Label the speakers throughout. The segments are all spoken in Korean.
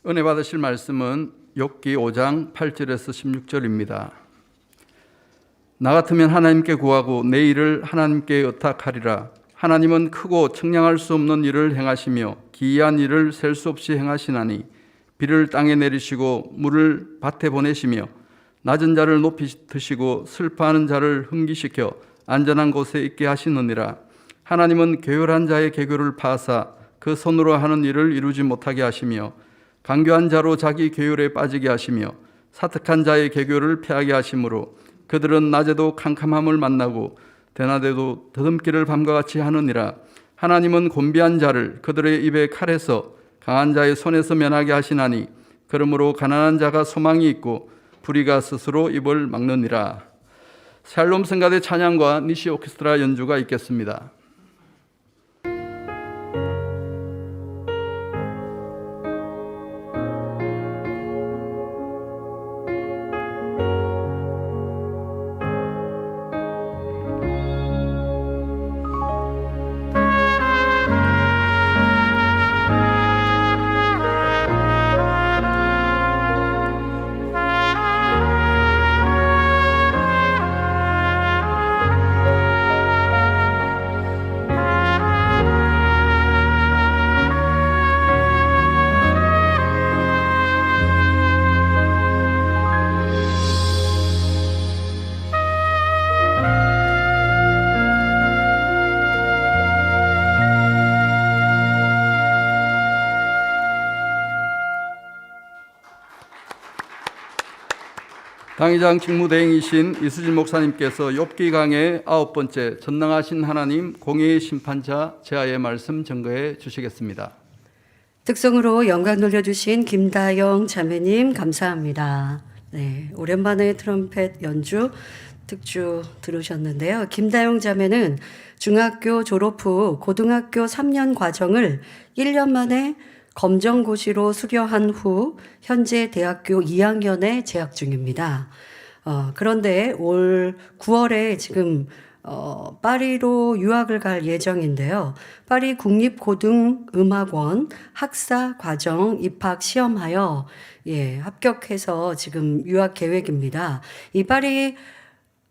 Speaker 1: 은혜 받으실 말씀은 욥기 5장 8절에서 16절입니다. 나 같으면 하나님께 구하고 내 일을 하나님께 의탁하리라. 하나님은 크고 청량할 수 없는 일을 행하시며 기이한 일을 셀 수 없이 행하시나니 비를 땅에 내리시고 물을 밭에 보내시며 낮은 자를 높이 드시고 슬퍼하는 자를 흥기시켜 안전한 곳에 있게 하시느니라. 하나님은 교활한 자의 계교를 파하사 그 손으로 하는 일을 이루지 못하게 하시며 강교한 자로 자기 교율에 빠지게 하시며 사특한 자의 계교를 패하게 하시므로 그들은 낮에도 캄캄함을 만나고 대낮에도 더듬기를 밤과 같이 하느니라. 하나님은 곤비한 자를 그들의 입에 칼에서 강한 자의 손에서 면하게 하시나니 그러므로 가난한 자가 소망이 있고 불의가 스스로 입을 막느니라. 샬롬 성가대 찬양과 니시 오케스트라 연주가 있겠습니다. 당의장 직무대행이신 이수진 목사님께서 욥기 강의 9번째 전능하신 하나님 공의의 심판자 제하의 말씀 증거해 주시겠습니다.
Speaker 2: 특성으로 영광 돌려주신 김다영 자매님 감사합니다. 네, 오랜만에 트럼펫 연주 특주 들으셨는데요. 김다영 자매는 중학교 졸업 후 고등학교 3년 과정을 1년 만에 검정고시로 수료한 후 현재 대학교 2학년에 재학 중입니다. 그런데 올 9월에 지금 파리로 유학을 갈 예정인데요. 파리 국립고등음악원 학사 과정 입학 시험하여 합격해서 지금 유학 계획입니다. 이 파리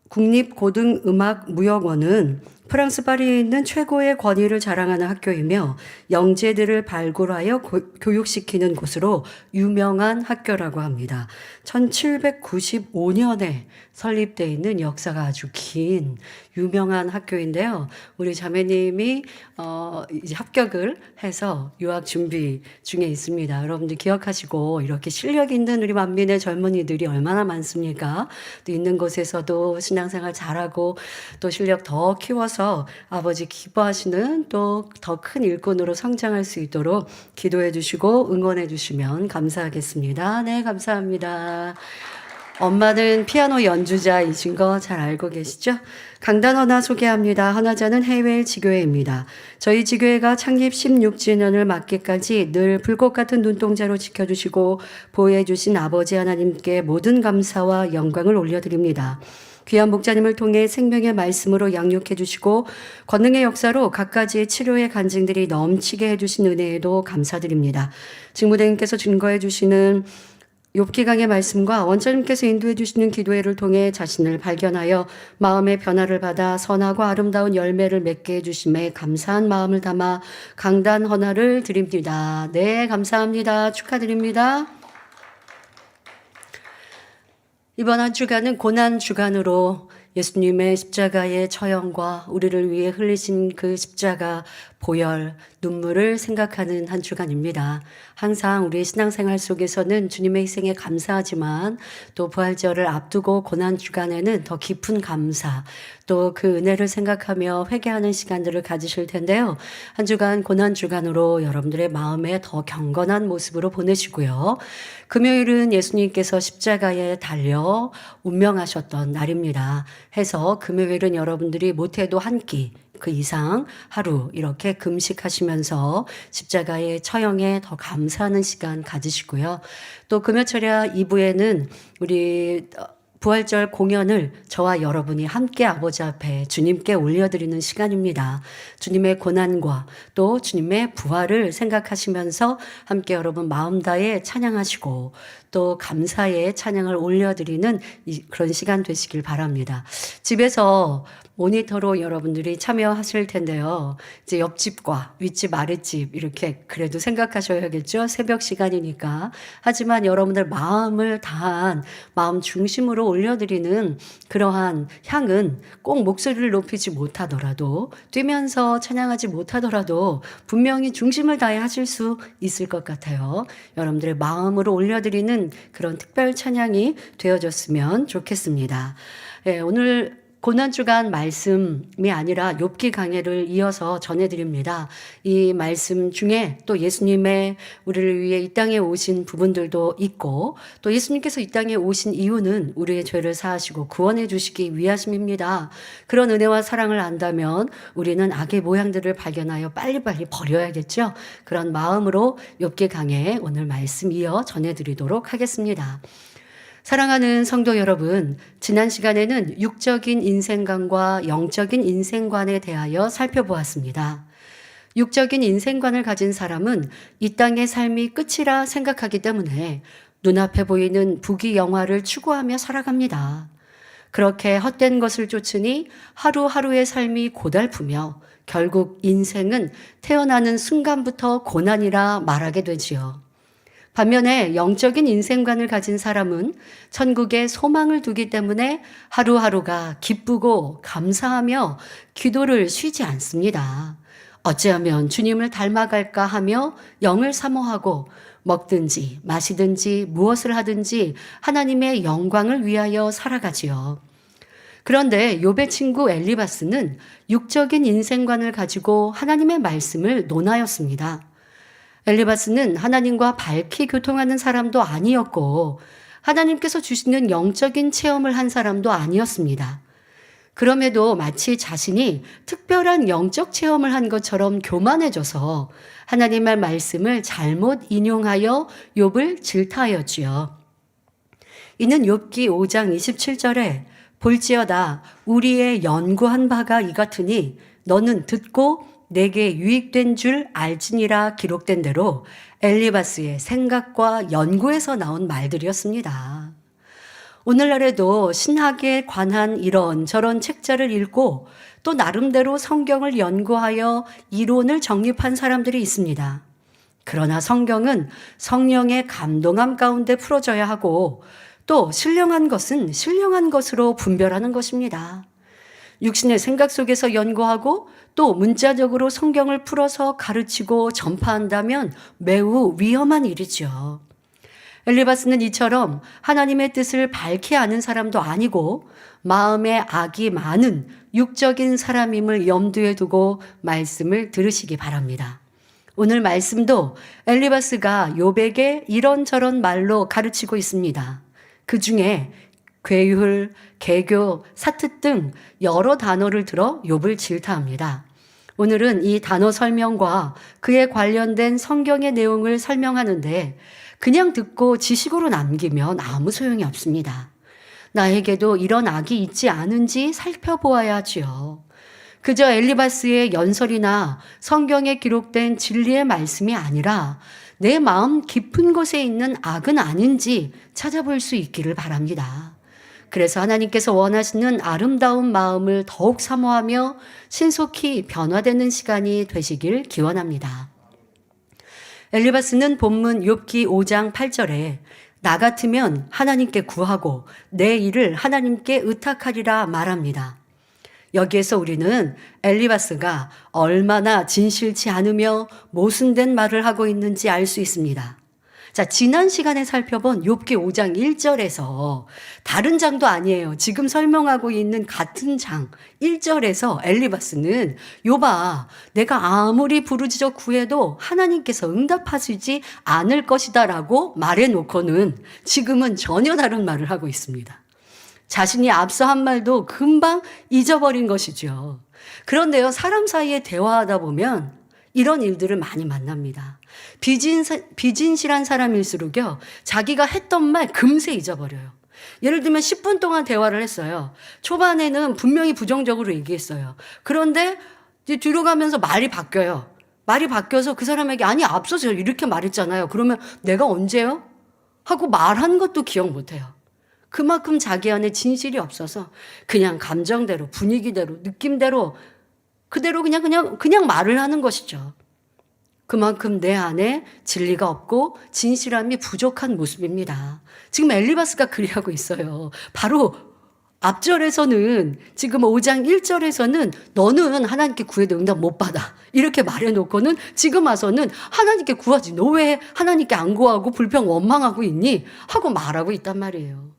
Speaker 2: 국립고등음악무역원은 프랑스 파리에 있는 최고의 권위를 자랑하는 학교이며 영재들을 발굴하여 교육시키는 곳으로 유명한 학교라고 합니다. 1795년에 설립되어 있는 역사가 아주 긴 유명한 학교인데요. 우리 자매님이 이제 합격을 해서 유학 준비 중에 있습니다. 여러분들 기억하시고 이렇게 실력 있는 우리 만민의 젊은이들이 얼마나 많습니까? 또 있는 곳에서도 신앙생활 잘하고 또 실력 더 키워서 아버지 기뻐하시는 또 더 큰 일꾼으로 성장할 수 있도록 기도해 주시고 응원해 주시면 감사하겠습니다. 네, 감사합니다. 엄마는 피아노 연주자이신 거 잘 알고 계시죠? 강단 헌화 소개합니다. 헌화자는 해외 지교회입니다. 저희 지교회가 창립 16주년을 맞기까지 늘 불꽃 같은 눈동자로 지켜주시고 보호해 주신 아버지 하나님께 모든 감사와 영광을 올려드립니다. 귀한 목자님을 통해 생명의 말씀으로 양육해 주시고 권능의 역사로 각가지의 치료의 간증들이 넘치게 해주신 은혜에도 감사드립니다. 직무대행께서 증거해 주시는 욥기 강의 말씀과 원장님께서 인도해 주시는 기도회를 통해 자신을 발견하여 마음의 변화를 받아 선하고 아름다운 열매를 맺게 해주심에 감사한 마음을 담아 강단 헌화를 드립니다. 네, 감사합니다. 축하드립니다. 이번 한 주간은 고난 주간으로 예수님의 십자가의 처형과 우리를 위해 흘리신 그 십자가 보혈, 눈물을 생각하는 한 주간입니다. 항상 우리의 신앙생활 속에서는 주님의 희생에 감사하지만 또 부활절을 앞두고 고난 주간에는 더 깊은 감사, 또 그 은혜를 생각하며 회개하는 시간들을 가지실 텐데요. 한 주간 고난 주간으로 여러분들의 마음에 더 경건한 모습으로 보내시고요. 금요일은 예수님께서 십자가에 달려 운명하셨던 날입니다. 해서 금요일은 여러분들이 못해도 한 끼, 그 이상 하루 이렇게 금식하시면서 십자가의 처형에 더 감사하는 시간 가지시고요. 또 금요철야 2부에는 우리 부활절 공연을 저와 여러분이 함께 아버지 앞에 주님께 올려드리는 시간입니다. 주님의 고난과 또 주님의 부활을 생각하시면서 함께 여러분 마음 다해 찬양하시고 또 감사의 찬양을 올려드리는 그런 시간 되시길 바랍니다. 집에서 모니터로 여러분들이 참여하실 텐데요. 이제 옆집과 윗집, 아랫집 이렇게 그래도 생각하셔야겠죠. 새벽 시간이니까. 하지만 여러분들 마음을 다한 마음 중심으로 올려드리는 그러한 향은 꼭 목소리를 높이지 못하더라도 뛰면서 찬양하지 못하더라도 분명히 중심을 다해 하실 수 있을 것 같아요. 여러분들의 마음으로 올려드리는 그런 특별 찬양이 되어졌으면 좋겠습니다. 예, 오늘 고난주간 말씀이 아니라 욥기 강해를 이어서 전해드립니다. 이 말씀 중에 또 예수님의 우리를 위해 이 땅에 오신 부분들도 있고 또 예수님께서 이 땅에 오신 이유는 우리의 죄를 사하시고 구원해 주시기 위하심입니다. 그런 은혜와 사랑을 안다면 우리는 악의 모양들을 발견하여 빨리빨리 버려야겠죠. 그런 마음으로 욥기 강해 오늘 말씀 이어 전해드리도록 하겠습니다. 사랑하는 성도 여러분, 지난 시간에는 육적인 인생관과 영적인 인생관에 대하여 살펴보았습니다. 육적인 인생관을 가진 사람은 이 땅의 삶이 끝이라 생각하기 때문에 눈앞에 보이는 부귀영화를 추구하며 살아갑니다. 그렇게 헛된 것을 쫓으니 하루하루의 삶이 고달프며 결국 인생은 태어나는 순간부터 고난이라 말하게 되지요. 반면에 영적인 인생관을 가진 사람은 천국에 소망을 두기 때문에 하루하루가 기쁘고 감사하며 기도를 쉬지 않습니다. 어찌하면 주님을 닮아갈까 하며 영을 사모하고 먹든지 마시든지 무엇을 하든지 하나님의 영광을 위하여 살아가지요. 그런데 욥의 친구 엘리바스는 육적인 인생관을 가지고 하나님의 말씀을 논하였습니다. 엘리바스는 하나님과 밝히 교통하는 사람도 아니었고 하나님께서 주시는 영적인 체험을 한 사람도 아니었습니다. 그럼에도 마치 자신이 특별한 영적 체험을 한 것처럼 교만해져서 하나님의 말씀을 잘못 인용하여 욥을 질타하였지요. 이는 욥기 5장 27절에 볼지어다 우리의 연구한 바가 이 같으니 너는 듣고 내게 유익된 줄 알지니라 기록된 대로 엘리바스의 생각과 연구에서 나온 말들이었습니다. 오늘날에도 신학에 관한 이런저런 책자를 읽고 또 나름대로 성경을 연구하여 이론을 정립한 사람들이 있습니다. 그러나 성경은 성령의 감동함 가운데 풀어져야 하고 또 신령한 것은 신령한 것으로 분별하는 것입니다. 육신의 생각 속에서 연구하고 또 문자적으로 성경을 풀어서 가르치고 전파한다면 매우 위험한 일이죠. 엘리바스는 이처럼 하나님의 뜻을 밝히 아는 사람도 아니고 마음에 악이 많은 육적인 사람임을 염두에 두고 말씀을 들으시기 바랍니다. 오늘 말씀도 엘리바스가 욥에게 이런저런 말로 가르치고 있습니다. 그 중에 괴율, 개교, 사특 등 여러 단어를 들어 욥을 질타합니다. 오늘은 이 단어 설명과 그에 관련된 성경의 내용을 설명하는데 그냥 듣고 지식으로 남기면 아무 소용이 없습니다. 나에게도 이런 악이 있지 않은지 살펴보아야 하지요. 그저 엘리바스의 연설이나 성경에 기록된 진리의 말씀이 아니라 내 마음 깊은 곳에 있는 악은 아닌지 찾아볼 수 있기를 바랍니다. 그래서 하나님께서 원하시는 아름다운 마음을 더욱 사모하며 신속히 변화되는 시간이 되시길 기원합니다. 엘리바스는 본문 욥기 5장 8절에 나 같으면 하나님께 구하고 내 일을 하나님께 의탁하리라 말합니다. 여기에서 우리는 엘리바스가 얼마나 진실치 않으며 모순된 말을 하고 있는지 알 수 있습니다. 자, 지난 시간에 살펴본 욥기 5장 1절에서 다른 장도 아니에요. 지금 설명하고 있는 같은 장 1절에서 엘리바스는 욥아, 내가 아무리 부르짖어 구해도 하나님께서 응답하시지 않을 것이다 라고 말해놓고는 지금은 전혀 다른 말을 하고 있습니다. 자신이 앞서 한 말도 금방 잊어버린 것이죠. 그런데요, 사람 사이에 대화하다 보면 이런 일들을 많이 만납니다. 비진실한 사람일수록요, 자기가 했던 말 금세 잊어버려요. 예를 들면 10분 동안 대화를 했어요. 초반에는 분명히 부정적으로 얘기했어요. 그런데 이제 뒤로 가면서 말이 바뀌어요. 말이 바뀌어서 그 사람에게 아니 앞서서 이렇게 말했잖아요. 그러면 내가 언제요? 하고 말한 것도 기억 못해요. 그만큼 자기 안에 진실이 없어서 그냥 감정대로 분위기대로 느낌대로 그대로 그냥 말을 하는 것이죠. 그만큼 내 안에 진리가 없고 진실함이 부족한 모습입니다. 지금 엘리바스가 그리하고 있어요. 바로 앞절에서는 지금 5장 1절에서는 너는 하나님께 구해도 응답 못 받아. 이렇게 말해놓고는 지금 와서는 하나님께 구하지. 너 왜 하나님께 안 구하고 불평 원망하고 있니? 하고 말하고 있단 말이에요.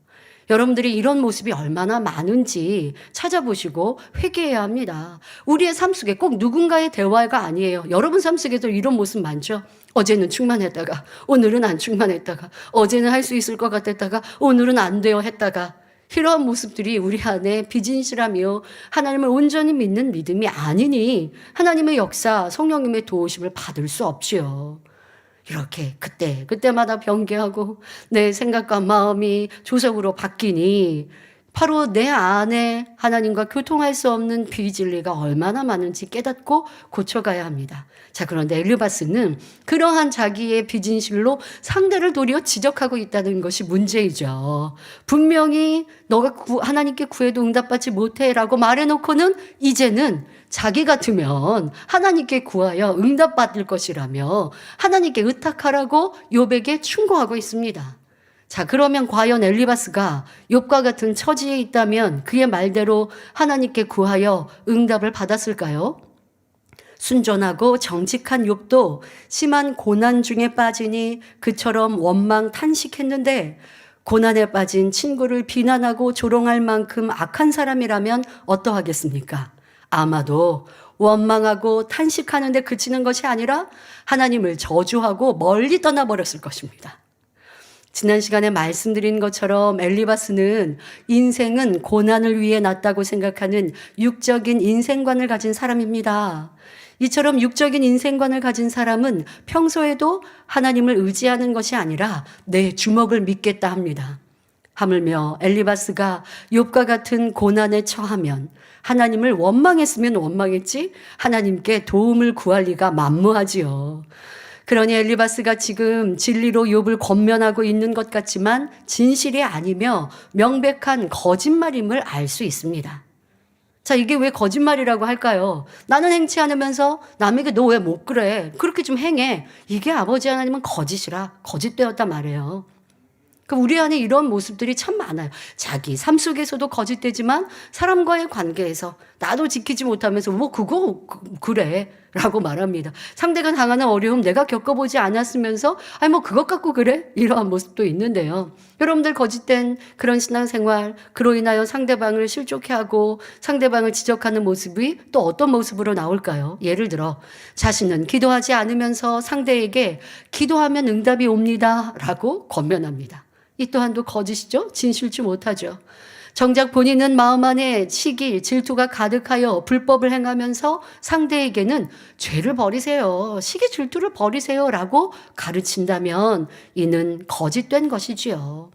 Speaker 2: 여러분들이 이런 모습이 얼마나 많은지 찾아보시고 회개해야 합니다. 우리의 삶 속에 꼭 누군가의 대화가 아니에요. 여러분 삶 속에도 이런 모습 많죠? 어제는 충만했다가 오늘은 안 충만했다가 어제는 할 수 있을 것 같았다가 오늘은 안 돼요 했다가 이러한 모습들이 우리 안에 비진실하며 하나님을 온전히 믿는 믿음이 아니니 하나님의 역사, 성령님의 도우심을 받을 수 없지요. 이렇게 그때마다 변개하고 내 생각과 마음이 조석으로 바뀌니 바로 내 안에 하나님과 교통할 수 없는 비진리가 얼마나 많은지 깨닫고 고쳐가야 합니다. 자, 그런데 엘리바스는 그러한 자기의 비진실로 상대를 도리어 지적하고 있다는 것이 문제이죠. 분명히 너가 하나님께 구해도 응답받지 못해라고 말해놓고는 이제는 자기 같으면 하나님께 구하여 응답받을 것이라며 하나님께 의탁하라고 욥에게 충고하고 있습니다. 자, 그러면 과연 엘리바스가 욥과 같은 처지에 있다면 그의 말대로 하나님께 구하여 응답을 받았을까요? 순전하고 정직한 욥도 심한 고난 중에 빠지니 그처럼 원망 탄식했는데 고난에 빠진 친구를 비난하고 조롱할 만큼 악한 사람이라면 어떠하겠습니까? 아마도 원망하고 탄식하는데 그치는 것이 아니라 하나님을 저주하고 멀리 떠나버렸을 것입니다. 지난 시간에 말씀드린 것처럼 엘리바스는 인생은 고난을 위해 났다고 생각하는 육적인 인생관을 가진 사람입니다. 이처럼 육적인 인생관을 가진 사람은 평소에도 하나님을 의지하는 것이 아니라 내 주먹을 믿겠다 합니다. 하물며 엘리바스가 욥과 같은 고난에 처하면 하나님을 원망했으면 원망했지 하나님께 도움을 구할 리가 만무하지요. 그러니 엘리바스가 지금 진리로 욥을 권면하고 있는 것 같지만 진실이 아니며 명백한 거짓말임을 알 수 있습니다. 자, 이게 왜 거짓말이라고 할까요? 나는 행치 않으면서 남에게 너 왜 못 그래? 그렇게 좀 행해. 이게 아버지 하나님은 거짓이라 거짓되었단 말이에요. 우리 안에 이런 모습들이 참 많아요. 자기 삶 속에서도 거짓되지만 사람과의 관계에서 나도 지키지 못하면서 뭐 그거 그래 라고 말합니다. 상대가 당하는 어려움 내가 겪어보지 않았으면서 아니 뭐 그것 갖고 그래? 이러한 모습도 있는데요. 여러분들 거짓된 그런 신앙생활 그로 인하여 상대방을 실족해하고 상대방을 지적하는 모습이 또 어떤 모습으로 나올까요? 예를 들어 자신은 기도하지 않으면서 상대에게 기도하면 응답이 옵니다 라고 권면합니다. 이 또한도 거짓이죠. 진실치 못하죠. 정작 본인은 마음 안에 시기, 질투가 가득하여 불법을 행하면서 상대에게는 죄를 버리세요. 시기, 질투를 버리세요 라고 가르친다면 이는 거짓된 것이지요.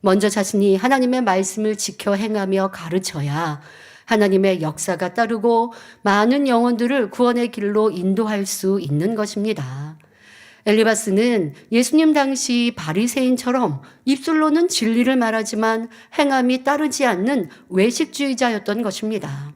Speaker 2: 먼저 자신이 하나님의 말씀을 지켜 행하며 가르쳐야 하나님의 역사가 따르고 많은 영혼들을 구원의 길로 인도할 수 있는 것입니다. 엘리바스는 예수님 당시 바리새인처럼 입술로는 진리를 말하지만 행함이 따르지 않는 외식주의자였던 것입니다.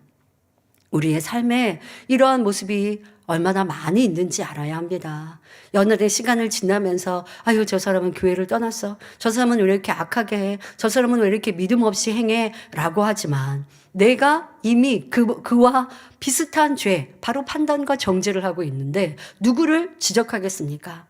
Speaker 2: 우리의 삶에 이러한 모습이 얼마나 많이 있는지 알아야 합니다. 연날의 시간을 지나면서 아유 저 사람은 교회를 떠났어. 저 사람은 왜 이렇게 악하게 해. 저 사람은 왜 이렇게 믿음 없이 행해. 라고 하지만 내가 이미 그와 비슷한 죄, 바로 판단과 정죄를 하고 있는데 누구를 지적하겠습니까?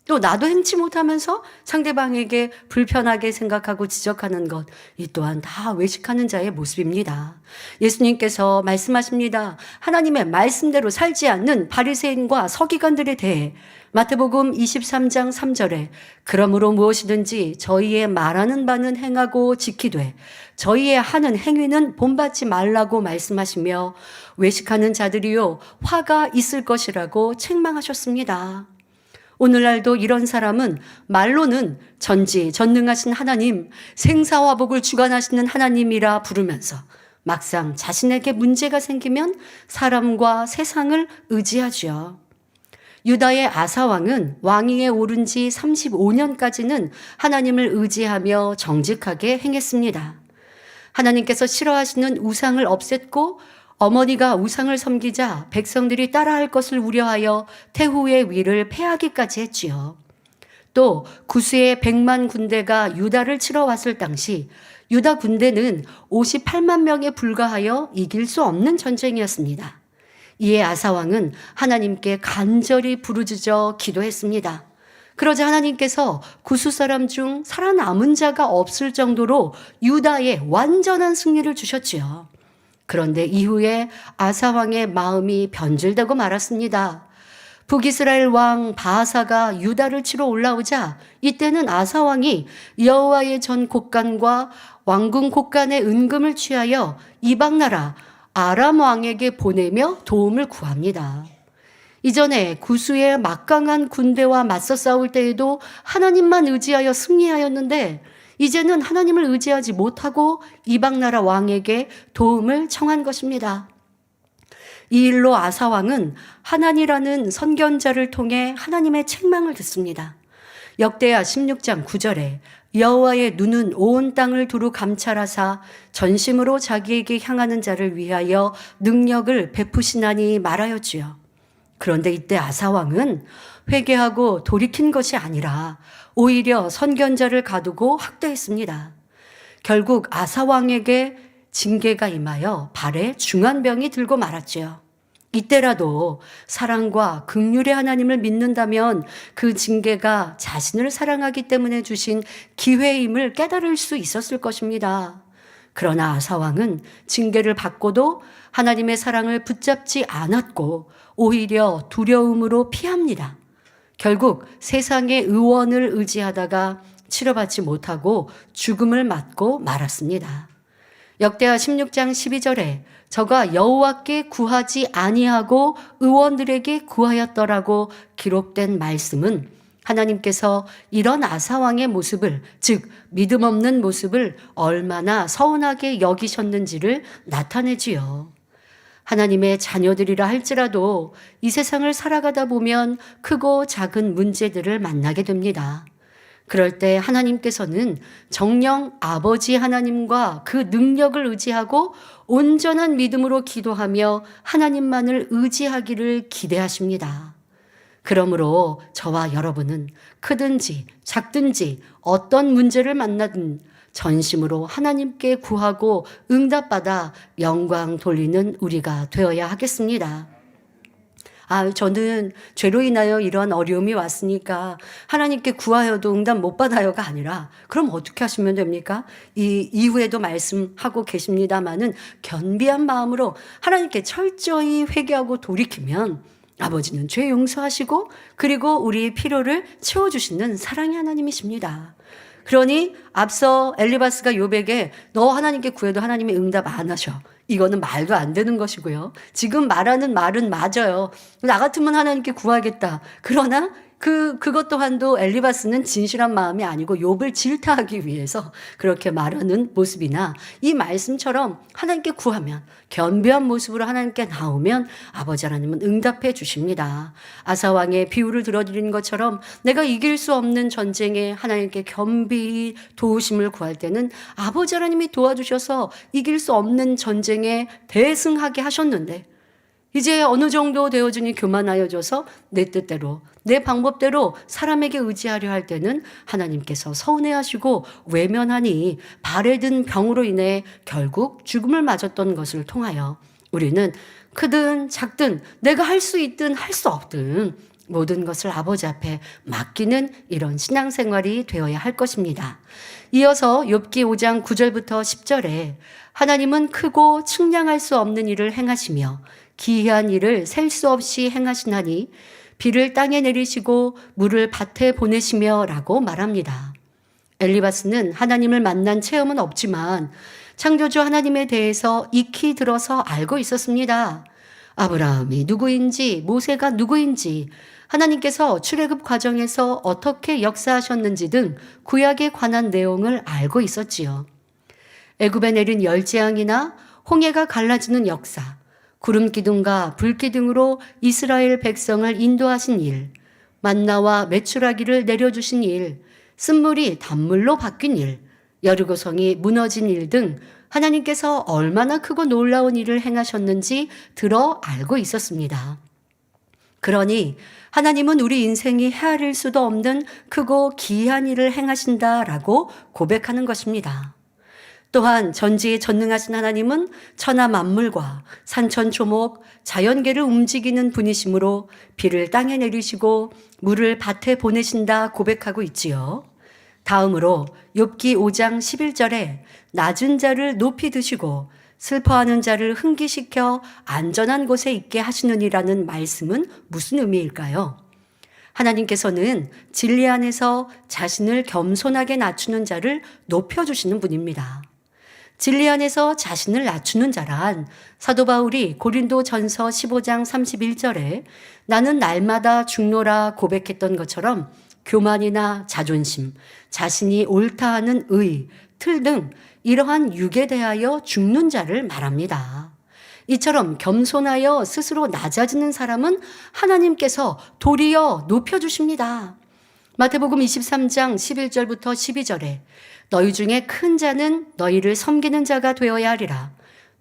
Speaker 2: 또 나도 행치 못하면서 상대방에게 불편하게 생각하고 지적하는 것, 이 또한 다 외식하는 자의 모습입니다. 예수님께서 말씀하십니다. 하나님의 말씀대로 살지 않는 바리새인과 서기관들에 대해 마태복음 23장 3절에 그러므로 무엇이든지 저희의 말하는 바는 행하고 지키되 저희의 하는 행위는 본받지 말라고 말씀하시며 외식하는 자들이요 화가 있을 것이라고 책망하셨습니다. 오늘날도 이런 사람은 말로는 전지전능하신 하나님, 생사화복을 주관하시는 하나님이라 부르면서 막상 자신에게 문제가 생기면 사람과 세상을 의지하죠. 유다의 아사왕은 왕위에 오른 지 35년까지는 하나님을 의지하며 정직하게 행했습니다. 하나님께서 싫어하시는 우상을 없앴고 어머니가 우상을 섬기자 백성들이 따라할 것을 우려하여 태후의 위를 패하기까지 했지요. 또 구스의 100만 군대가 유다를 치러 왔을 당시 유다 군대는 58만 명에 불과하여 이길 수 없는 전쟁이었습니다. 이에 아사왕은 하나님께 간절히 부르짖어 기도했습니다. 그러자 하나님께서 구스 사람 중 살아남은 자가 없을 정도로 유다에 완전한 승리를 주셨지요. 그런데 이후에 아사왕의 마음이 변질되고 말았습니다. 북이스라엘 왕 바하사가 유다를 치러 올라오자 이때는 아사왕이 여호와의 전 곡간과 왕궁 곡간의 은금을 취하여 이방 나라 아람 왕에게 보내며 도움을 구합니다. 이전에 구스의 막강한 군대와 맞서 싸울 때에도 하나님만 의지하여 승리하였는데 이제는 하나님을 의지하지 못하고 이방 나라 왕에게 도움을 청한 것입니다. 이 일로 아사왕은 하나니라는 선견자를 통해 하나님의 책망을 듣습니다. 역대하 16장 9절에 여호와의 눈은 온 땅을 두루 감찰하사 전심으로 자기에게 향하는 자를 위하여 능력을 베푸시나니 말하였지요. 그런데 이때 아사왕은 회개하고 돌이킨 것이 아니라 오히려 선견자를 가두고 학대했습니다. 결국 아사왕에게 징계가 임하여 발에 중한 병이 들고 말았지요. 이때라도 사랑과 긍휼의 하나님을 믿는다면 그 징계가 자신을 사랑하기 때문에 주신 기회임을 깨달을 수 있었을 것입니다. 그러나 아사왕은 징계를 받고도 하나님의 사랑을 붙잡지 않았고 오히려 두려움으로 피합니다. 결국 세상의 의원을 의지하다가 치료받지 못하고 죽음을 맞고 말았습니다. 역대하 16장 12절에 저가 여호와께 구하지 아니하고 의원들에게 구하였더라고 기록된 말씀은 하나님께서 이런 아사왕의 모습을, 즉 믿음 없는 모습을 얼마나 서운하게 여기셨는지를 나타내지요. 하나님의 자녀들이라 할지라도 이 세상을 살아가다 보면 크고 작은 문제들을 만나게 됩니다. 그럴 때 하나님께서는 정녕 아버지 하나님과 그 능력을 의지하고 온전한 믿음으로 기도하며 하나님만을 의지하기를 기대하십니다. 그러므로 저와 여러분은 크든지 작든지 어떤 문제를 만나든 전심으로 하나님께 구하고 응답받아 영광 돌리는 우리가 되어야 하겠습니다. 저는 죄로 인하여 이런 어려움이 왔으니까 하나님께 구하여도 응답 못 받아요가 아니라 그럼 어떻게 하시면 됩니까? 이 이후에도 말씀하고 계십니다마는 겸비한 마음으로 하나님께 철저히 회개하고 돌이키면 아버지는 죄 용서하시고 그리고 우리의 필요를 채워주시는 사랑의 하나님이십니다. 그러니 앞서 엘리바스가 욥에게 너 하나님께 구해도 하나님이 응답 안 하셔. 이거는 말도 안 되는 것이고요. 지금 말하는 말은 맞아요. 나 같으면 하나님께 구하겠다. 그러나 그것 또한도 엘리바스는 진실한 마음이 아니고 욥을 질타하기 위해서 그렇게 말하는 모습이나 이 말씀처럼 하나님께 구하면 겸비한 모습으로 하나님께 나오면 아버지 하나님은 응답해 주십니다. 아사왕의 비유를 들어드린 것처럼 내가 이길 수 없는 전쟁에 하나님께 겸비히 도우심을 구할 때는 아버지 하나님이 도와주셔서 이길 수 없는 전쟁에 대승하게 하셨는데 이제 어느 정도 되어주니 교만하여져서 내 뜻대로 내 방법대로 사람에게 의지하려 할 때는 하나님께서 서운해하시고 외면하니 발에 든 병으로 인해 결국 죽음을 맞았던 것을 통하여 우리는 크든 작든 내가 할 수 있든 할 수 없든 모든 것을 아버지 앞에 맡기는 이런 신앙생활이 되어야 할 것입니다. 이어서 욥기 5장 9절부터 10절에 하나님은 크고 측량할 수 없는 일을 행하시며 기이한 일을 셀 수 없이 행하시나니 비를 땅에 내리시고 물을 밭에 보내시며 라고 말합니다. 엘리바스는 하나님을 만난 체험은 없지만 창조주 하나님에 대해서 익히 들어서 알고 있었습니다. 아브라함이 누구인지 모세가 누구인지 하나님께서 출애굽 과정에서 어떻게 역사하셨는지 등 구약에 관한 내용을 알고 있었지요. 애굽에 내린 열재앙이나 홍해가 갈라지는 역사, 구름 기둥과 불 기둥으로 이스라엘 백성을 인도하신 일, 만나와 메추라기를 내려주신 일, 쓴물이 단물로 바뀐 일, 여리고성이 무너진 일 등 하나님께서 얼마나 크고 놀라운 일을 행하셨는지 들어 알고 있었습니다. 그러니 하나님은 우리 인생이 헤아릴 수도 없는 크고 기이한 일을 행하신다라고 고백하는 것입니다. 또한 전지에 전능하신 하나님은 천하 만물과 산천초목, 자연계를 움직이는 분이시므로 비를 땅에 내리시고 물을 밭에 보내신다 고백하고 있지요. 다음으로 욥기 5장 11절에 낮은 자를 높이 드시고 슬퍼하는 자를 흥기시켜 안전한 곳에 있게 하시느니라는 말씀은 무슨 의미일까요? 하나님께서는 진리 안에서 자신을 겸손하게 낮추는 자를 높여주시는 분입니다. 진리 안에서 자신을 낮추는 자란 사도 바울이 고린도 전서 15장 31절에 나는 날마다 죽노라 고백했던 것처럼 교만이나 자존심, 자신이 옳다 하는 의, 틀 등 이러한 육에 대하여 죽는 자를 말합니다. 이처럼 겸손하여 스스로 낮아지는 사람은 하나님께서 도리어 높여주십니다. 마태복음 23장 11절부터 12절에 너희 중에 큰 자는 너희를 섬기는 자가 되어야 하리라.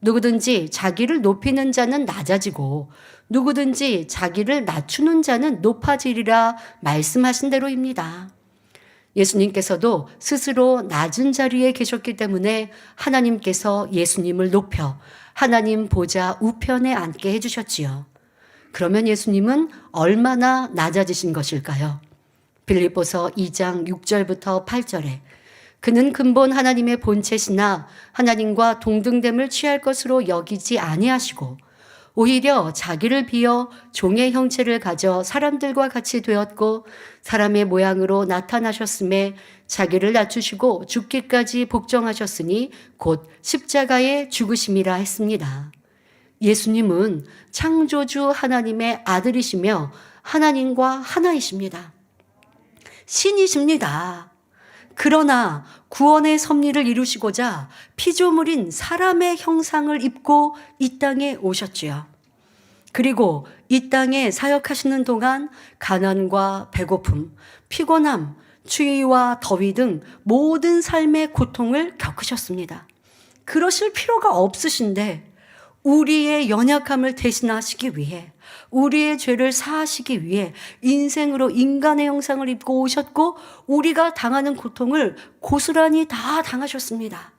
Speaker 2: 누구든지 자기를 높이는 자는 낮아지고 누구든지 자기를 낮추는 자는 높아지리라 말씀하신 대로입니다. 예수님께서도 스스로 낮은 자리에 계셨기 때문에 하나님께서 예수님을 높여 하나님 보좌 우편에 앉게 해주셨지요. 그러면 예수님은 얼마나 낮아지신 것일까요? 빌립보서 2장 6절부터 8절에 그는 근본 하나님의 본체시나 하나님과 동등됨을 취할 것으로 여기지 아니하시고 오히려 자기를 비어 종의 형체를 가져 사람들과 같이 되었고 사람의 모양으로 나타나셨음에 자기를 낮추시고 죽기까지 복종하셨으니 곧 십자가의 죽으심이라 했습니다. 예수님은 창조주 하나님의 아들이시며 하나님과 하나이십니다. 신이십니다. 그러나 구원의 섭리를 이루시고자 피조물인 사람의 형상을 입고 이 땅에 오셨지요. 그리고 이 땅에 사역하시는 동안 가난과 배고픔, 피곤함, 추위와 더위 등 모든 삶의 고통을 겪으셨습니다. 그러실 필요가 없으신데 우리의 연약함을 대신하시기 위해 우리의 죄를 사하시기 위해 인생으로 인간의 형상을 입고 오셨고 우리가 당하는 고통을 고스란히 다 당하셨습니다.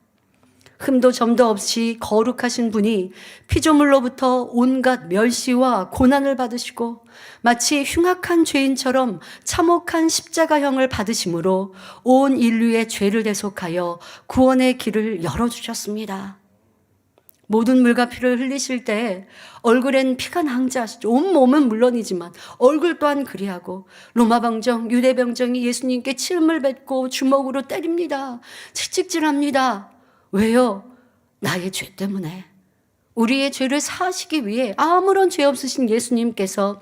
Speaker 2: 흠도 점도 없이 거룩하신 분이 피조물로부터 온갖 멸시와 고난을 받으시고 마치 흉악한 죄인처럼 참혹한 십자가형을 받으심으로 온 인류의 죄를 대속하여 구원의 길을 열어주셨습니다. 모든 물과 피를 흘리실 때 얼굴엔 피가 낭자하시죠. 온몸은 물론이지만 얼굴 또한 그리하고 로마 병정, 유대 병정이 예수님께 침을 뱉고 주먹으로 때립니다. 채찍질합니다. 왜요? 나의 죄 때문에. 우리의 죄를 사하시기 위해 아무런 죄 없으신 예수님께서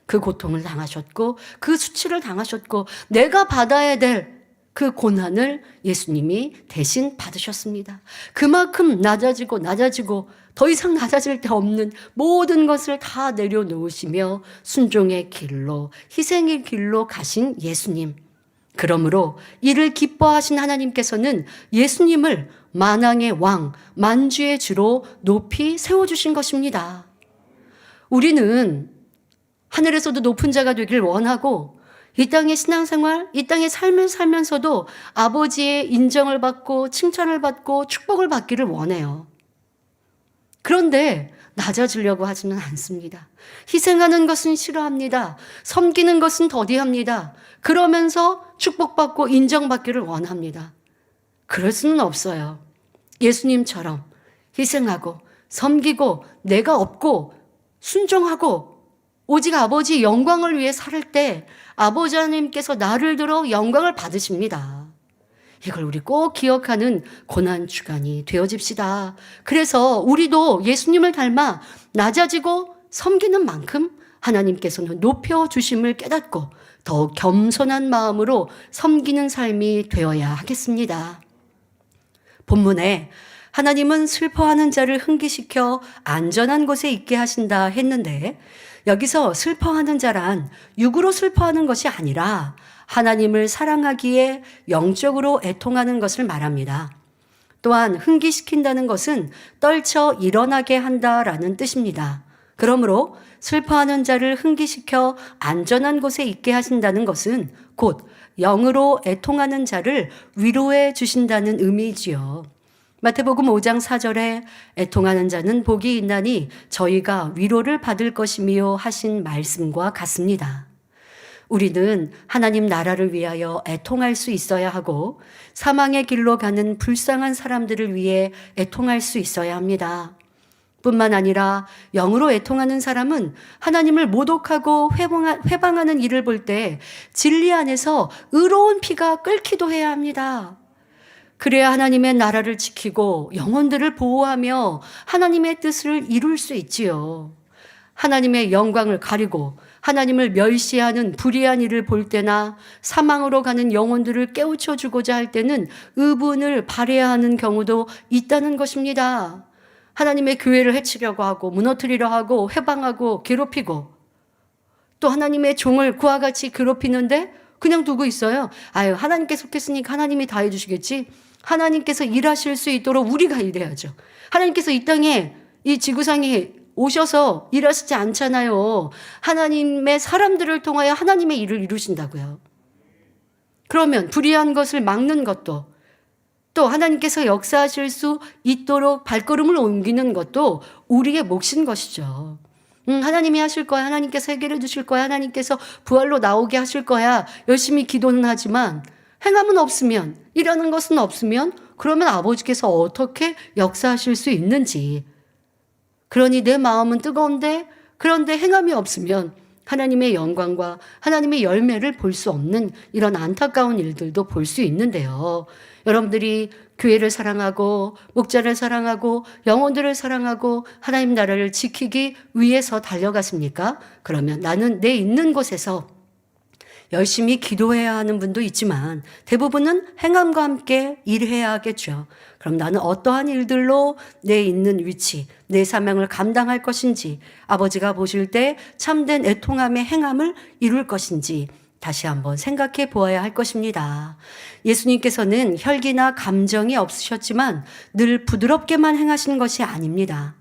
Speaker 2: 그 고통을 당하셨고 그 수치를 당하셨고 내가 받아야 될 그 고난을 예수님이 대신 받으셨습니다. 그만큼 낮아지고 더 이상 낮아질 데 없는 모든 것을 다 내려놓으시며 순종의 길로 희생의 길로 가신 예수님. 그러므로 이를 기뻐하신 하나님께서는 예수님을 만왕의 왕, 만주의 주로 높이 세워주신 것입니다. 우리는 하늘에서도 높은 자가 되길 원하고 이 땅의 신앙생활, 이 땅의 삶을 살면서도 아버지의 인정을 받고 칭찬을 받고 축복을 받기를 원해요. 그런데 낮아지려고 하지는 않습니다. 희생하는 것은 싫어합니다. 섬기는 것은 더디합니다. 그러면서 축복받고 인정받기를 원합니다. 그럴 수는 없어요. 예수님처럼 희생하고 섬기고 내가 없고 순종하고 오직 아버지 영광을 위해 살 때 아버지 하나님께서 나를 들어 영광을 받으십니다. 이걸 우리 꼭 기억하는 고난주간이 되어집시다. 그래서 우리도 예수님을 닮아 낮아지고 섬기는 만큼 하나님께서는 높여주심을 깨닫고 더욱 겸손한 마음으로 섬기는 삶이 되어야 하겠습니다. 본문에 하나님은 슬퍼하는 자를 흥기시켜 안전한 곳에 있게 하신다 했는데, 여기서 슬퍼하는 자란 육으로 슬퍼하는 것이 아니라 하나님을 사랑하기에 영적으로 애통하는 것을 말합니다. 또한 흥기시킨다는 것은 떨쳐 일어나게 한다라는 뜻입니다. 그러므로 슬퍼하는 자를 흥기시켜 안전한 곳에 있게 하신다는 것은 곧 영으로 애통하는 자를 위로해 주신다는 의미이지요. 마태복음 5장 4절에 애통하는 자는 복이 있나니 저희가 위로를 받을 것이미요 하신 말씀과 같습니다. 우리는 하나님 나라를 위하여 애통할 수 있어야 하고 사망의 길로 가는 불쌍한 사람들을 위해 애통할 수 있어야 합니다. 뿐만 아니라 영으로 애통하는 사람은 하나님을 모독하고 회방하는 일을 볼 때 진리 안에서 의로운 피가 끓기도 해야 합니다. 그래야 하나님의 나라를 지키고 영혼들을 보호하며 하나님의 뜻을 이룰 수 있지요. 하나님의 영광을 가리고 하나님을 멸시하는 불의한 일을 볼 때나 사망으로 가는 영혼들을 깨우쳐 주고자 할 때는 의분을 발해야 하는 경우도 있다는 것입니다. 하나님의 교회를 해치려고 하고 무너뜨리려 하고 회방하고 괴롭히고 또 하나님의 종을 그와 같이 괴롭히는데 그냥 두고 있어요. 아유, 하나님께 속했으니까 하나님이 다 해주시겠지. 하나님께서 일하실 수 있도록 우리가 일해야죠. 하나님께서 이 땅에 이 지구상에 오셔서 일하시지 않잖아요. 하나님의 사람들을 통하여 하나님의 일을 이루신다고요. 그러면 불의한 것을 막는 것도 또 하나님께서 역사하실 수 있도록 발걸음을 옮기는 것도 우리의 몫인 것이죠. 하나님이 하실 거야. 하나님께서 해결해 주실 거야. 하나님께서 부활로 나오게 하실 거야. 열심히 기도는 하지만 행함은 없으면, 일하는 것은 없으면 그러면 아버지께서 어떻게 역사하실 수 있는지. 그러니 내 마음은 뜨거운데 그런데 행함이 없으면 하나님의 영광과 하나님의 열매를 볼 수 없는 이런 안타까운 일들도 볼 수 있는데요. 여러분들이 교회를 사랑하고 목자를 사랑하고 영혼들을 사랑하고 하나님 나라를 지키기 위해서 달려갔습니까? 그러면 나는 내 있는 곳에서 열심히 기도해야 하는 분도 있지만 대부분은 행함과 함께 일해야 하겠죠. 그럼 나는 어떠한 일들로 내 있는 위치, 내 사명을 감당할 것인지, 아버지가 보실 때 참된 애통함의 행함을 이룰 것인지 다시 한번 생각해 보아야 할 것입니다. 예수님께서는 혈기나 감정이 없으셨지만 늘 부드럽게만 행하시는 것이 아닙니다.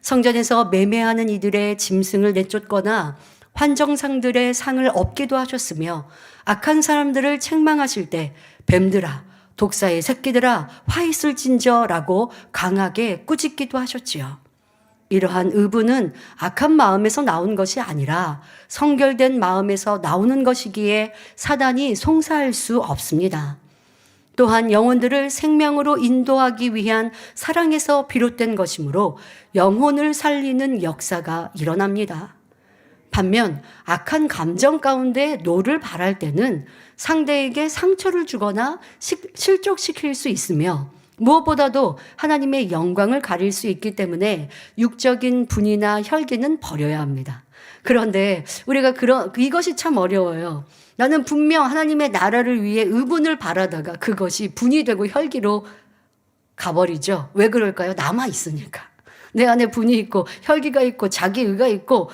Speaker 2: 성전에서 매매하는 이들의 짐승을 내쫓거나 환정상들의 상을 얻기도 하셨으며 악한 사람들을 책망하실 때 뱀들아 독사의 새끼들아 화 있을진저라고 강하게 꾸짖기도 하셨지요. 이러한 의분은 악한 마음에서 나온 것이 아니라 성결된 마음에서 나오는 것이기에 사단이 송사할 수 없습니다. 또한 영혼들을 생명으로 인도하기 위한 사랑에서 비롯된 것이므로 영혼을 살리는 역사가 일어납니다. 반면 악한 감정 가운데 노를 발할 때는 상대에게 상처를 주거나 실족시킬 수 있으며 무엇보다도 하나님의 영광을 가릴 수 있기 때문에 육적인 분이나 혈기는 버려야 합니다. 그런데 우리가 이것이 참 어려워요. 나는 분명 하나님의 나라를 위해 의분을 바라다가 그것이 분이 되고 혈기로 가버리죠. 왜 그럴까요? 남아 있으니까. 내 안에 분이 있고 혈기가 있고 자기의가 있고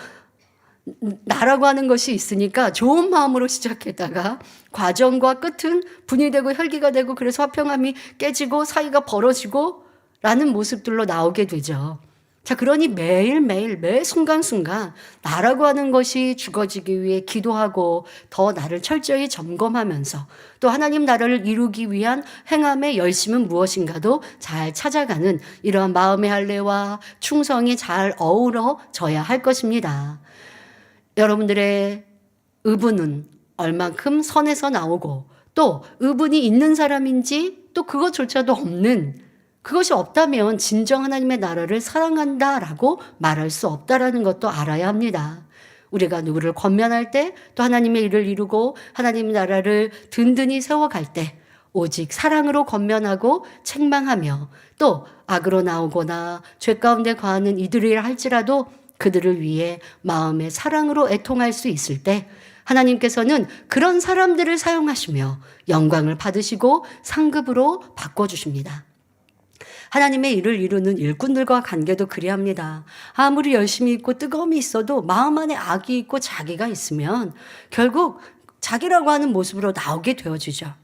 Speaker 2: 나라고 하는 것이 있으니까 좋은 마음으로 시작했다가 과정과 끝은 분이 되고 혈기가 되고 그래서 화평함이 깨지고 사이가 벌어지고 라는 모습들로 나오게 되죠. 자, 그러니 매일매일 매 순간순간 나라고 하는 것이 죽어지기 위해 기도하고 더 나를 철저히 점검하면서 또 하나님 나라를 이루기 위한 행함의 열심은 무엇인가도 잘 찾아가는 이러한 마음의 할례와 충성이 잘 어우러져야 할 것입니다. 여러분들의 의분은 얼만큼 선에서 나오고 또 의분이 있는 사람인지 또 그것조차도 없는, 그것이 없다면 진정 하나님의 나라를 사랑한다라고 말할 수 없다라는 것도 알아야 합니다. 우리가 누구를 권면할 때 또 하나님의 일을 이루고 하나님의 나라를 든든히 세워갈 때 오직 사랑으로 권면하고 책망하며 또 악으로 나오거나 죄 가운데 거하는 이들이라 할지라도 그들을 위해 마음의 사랑으로 애통할 수 있을 때 하나님께서는 그런 사람들을 사용하시며 영광을 받으시고 상급으로 바꿔주십니다. 하나님의 일을 이루는 일꾼들과 관계도 그리합니다. 아무리 열심히 있고 뜨거움이 있어도 마음 안에 악이 있고 자기가 있으면 결국 자기라고 하는 모습으로 나오게 되어지죠.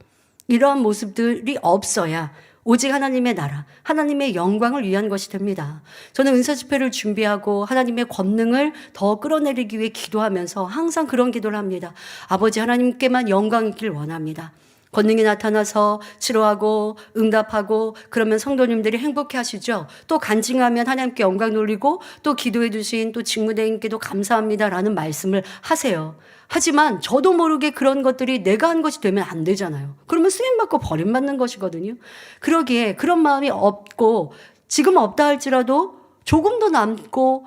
Speaker 2: 이러한 모습들이 없어야 오직 하나님의 나라, 하나님의 영광을 위한 것이 됩니다. 저는 은사 집회를 준비하고 하나님의 권능을 더 끌어내리기 위해 기도하면서 항상 그런 기도를 합니다. 아버지 하나님께만 영광 있길 원합니다. 권능이 나타나서 치료하고 응답하고 그러면 성도님들이 행복해 하시죠. 또 간증하면 하나님께 영광 돌리고 또 기도해 주신 또 직무대행께도 감사합니다라는 말씀을 하세요. 하지만 저도 모르게 그런 것들이 내가 한 것이 되면 안 되잖아요. 그러면 쓰임받고 버림받는 것이거든요. 그러기에 그런 마음이 없고 지금 없다 할지라도 조금 더 남고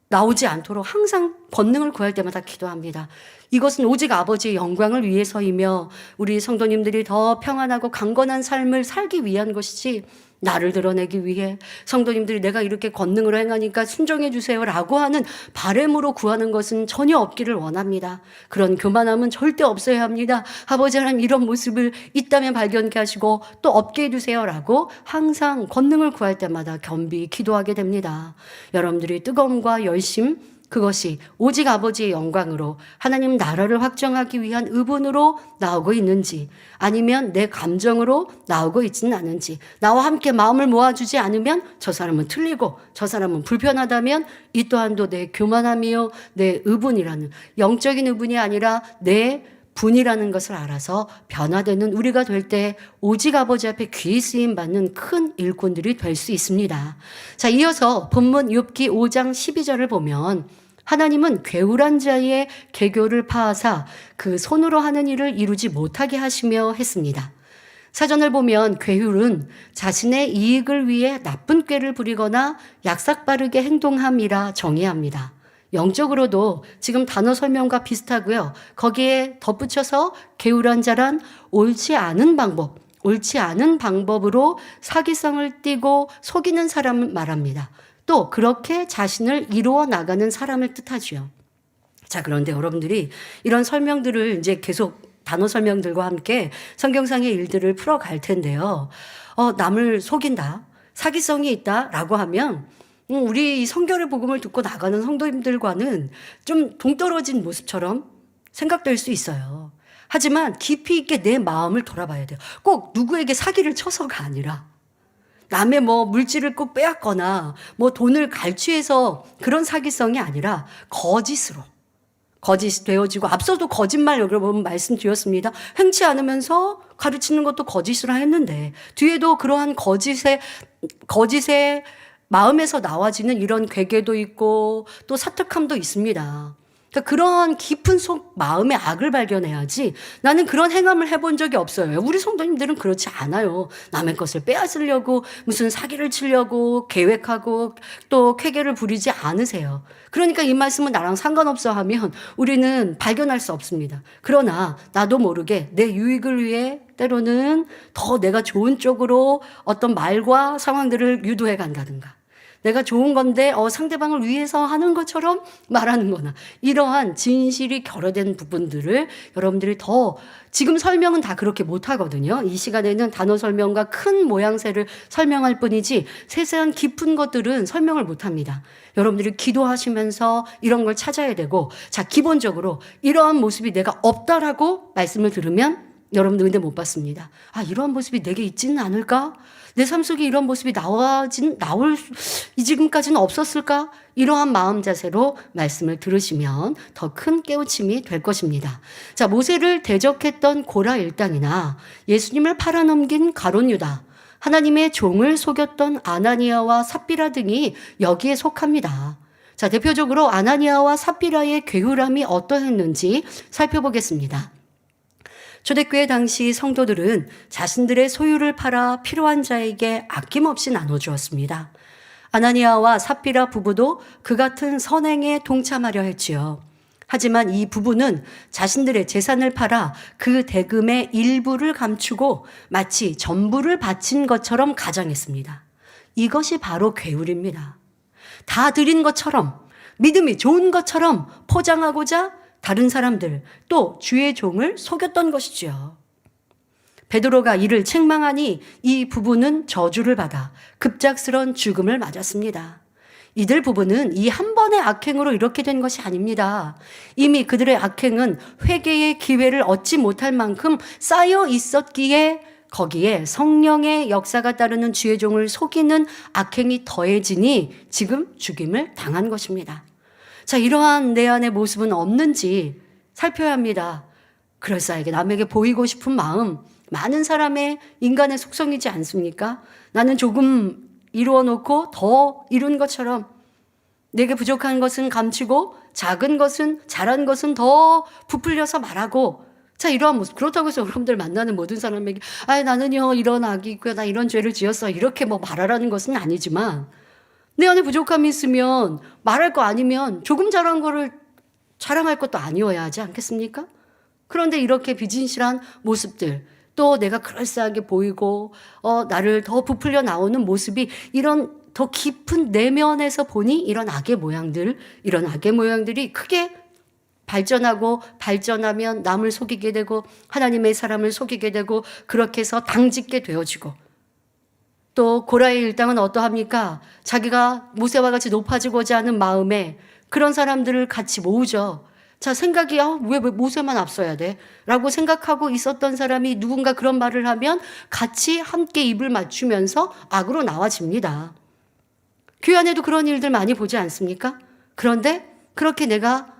Speaker 2: 나오지 않도록 항상 권능을 구할 때마다 기도합니다. 이것은 오직 아버지의 영광을 위해서이며 우리 성도님들이 더 평안하고 강건한 삶을 살기 위한 것이지 나를 드러내기 위해 성도님들이 내가 이렇게 권능으로 행하니까 순종해 주세요라고 하는 바램으로 구하는 것은 전혀 없기를 원합니다. 그런 교만함은 절대 없어야 합니다. 아버지 하나님 이런 모습을 있다면 발견케 하시고 또 없게 해주세요라고 항상 권능을 구할 때마다 겸비 기도하게 됩니다. 여러분들이 뜨거움과 열심 그것이 오직 아버지의 영광으로 하나님 나라를 확정하기 위한 의분으로 나오고 있는지 아니면 내 감정으로 나오고 있지는 않은지 나와 함께 마음을 모아주지 않으면 저 사람은 틀리고 저 사람은 불편하다면 이 또한도 내 교만함이요 내 의분이라는 영적인 의분이 아니라 내 분이라는 것을 알아서 변화되는 우리가 될 때 오직 아버지 앞에 귀히 쓰임 받는 큰 일꾼들이 될 수 있습니다. 자, 이어서 본문 욥기 5장 12절을 보면 하나님은 괴울한 자의 계교를 파하사 그 손으로 하는 일을 이루지 못하게 하시며 했습니다. 사전을 보면 괴울은 자신의 이익을 위해 나쁜 꾀를 부리거나 약삭빠르게 행동함이라 정의합니다. 영적으로도 지금 단어 설명과 비슷하고요. 거기에 덧붙여서 게으른 자란 옳지 않은 방법, 옳지 않은 방법으로 사기성을 띠고 속이는 사람을 말합니다. 또 그렇게 자신을 이루어 나가는 사람을 뜻하죠. 자, 그런데 여러분들이 이런 설명들을 이제 계속 단어 설명들과 함께 성경상의 일들을 풀어갈 텐데요. 남을 속인다, 사기성이 있다라고 하면 우리 이 성결의 복음을 듣고 나가는 성도님들과는 좀 동떨어진 모습처럼 생각될 수 있어요. 하지만 깊이 있게 내 마음을 돌아봐야 돼요. 꼭 누구에게 사기를 쳐서가 아니라 남의 뭐 물질을 꼭 빼앗거나 뭐 돈을 갈취해서 그런 사기성이 아니라 거짓으로 거짓이 되어지고 앞서도 거짓말 여러분 말씀드렸습니다. 행치 않으면서 가르치는 것도 거짓으로 했는데 뒤에도 그러한 거짓의 마음에서 나와지는 이런 괴계도 있고 또 사특함도 있습니다. 그러니까 그러한 깊은 속 마음의 악을 발견해야지 나는 그런 행함을 해본 적이 없어요. 우리 성도님들은 그렇지 않아요. 남의 것을 빼앗으려고 무슨 사기를 치려고 계획하고 또 쾌계를 부리지 않으세요. 그러니까 이 말씀은 나랑 상관없어 하면 우리는 발견할 수 없습니다. 그러나 나도 모르게 내 유익을 위해 때로는 더 내가 좋은 쪽으로 어떤 말과 상황들을 유도해 간다든가 내가 좋은 건데 상대방을 위해서 하는 것처럼 말하는 거나 이러한 진실이 결여된 부분들을 여러분들이 더 지금 설명은 다 그렇게 못하거든요. 이 시간에는 단어 설명과 큰 모양새를 설명할 뿐이지 세세한 깊은 것들은 설명을 못합니다. 여러분들이 기도하시면서 이런 걸 찾아야 되고 자 기본적으로 이러한 모습이 내가 없다라고 말씀을 들으면 여러분들 은혜 못 받습니다. 이러한 모습이 내게 있지는 않을까? 내 삶 속에 이런 모습이 지금까지는 없었을까? 이러한 마음 자세로 말씀을 들으시면 더 큰 깨우침이 될 것입니다. 자, 모세를 대적했던 고라 일당이나 예수님을 팔아넘긴 가룟 유다, 하나님의 종을 속였던 아나니아와 삽비라 등이 여기에 속합니다. 자, 대표적으로 아나니아와 삽비라의 괴울함이 어떠했는지 살펴보겠습니다. 초대교회 당시 성도들은 자신들의 소유를 팔아 필요한 자에게 아낌없이 나눠주었습니다. 아나니아와 삽비라 부부도 그 같은 선행에 동참하려 했지요. 하지만 이 부부는 자신들의 재산을 팔아 그 대금의 일부를 감추고 마치 전부를 바친 것처럼 가장했습니다. 이것이 바로 괴울입니다. 다 드린 것처럼 믿음이 좋은 것처럼 포장하고자 다른 사람들, 또 주의 종을 속였던 것이지요. 베드로가 이를 책망하니 이 부부는 저주를 받아 급작스런 죽음을 맞았습니다. 이들 부부는 이 한 번의 악행으로 이렇게 된 것이 아닙니다. 이미 그들의 악행은 회개의 기회를 얻지 못할 만큼 쌓여 있었기에 거기에 성령의 역사가 따르는 주의 종을 속이는 악행이 더해지니 지금 죽임을 당한 것입니다. 자, 이러한 내 안의 모습은 없는지 살펴야 합니다. 그럴싸하게 남에게 보이고 싶은 마음, 많은 사람의 인간의 속성이지 않습니까? 나는 조금 이루어 놓고 더 이룬 것처럼 내게 부족한 것은 감추고 작은 것은, 잘한 것은 더 부풀려서 말하고, 자, 이러한 모습. 그렇다고 해서 여러분들 만나는 모든 사람에게 나는요 이런 악이 있고요, 나 이런 죄를 지었어, 이렇게 뭐 말하라는 것은 아니지만, 내 안에 부족함이 있으면 말할 거 아니면 조금 잘한 거를 자랑할 것도 아니어야 하지 않겠습니까? 그런데 이렇게 비진실한 모습들, 또 내가 그럴싸하게 보이고 나를 더 부풀려 나오는 모습이 이런 더 깊은 내면에서 보니 이런 악의 모양들이 크게 발전하면 남을 속이게 되고 하나님의 사람을 속이게 되고 그렇게 해서 당짓게 되어지고, 또 고라의 일당은 어떠합니까? 자기가 모세와 같이 높아지고자 하는 마음에 그런 사람들을 같이 모으죠. 자, 생각이 왜 모세만 앞서야 돼? 라고 생각하고 있었던 사람이 누군가 그런 말을 하면 같이 함께 입을 맞추면서 악으로 나와집니다. 교회 안에도 그런 일들 많이 보지 않습니까? 그런데 그렇게 내가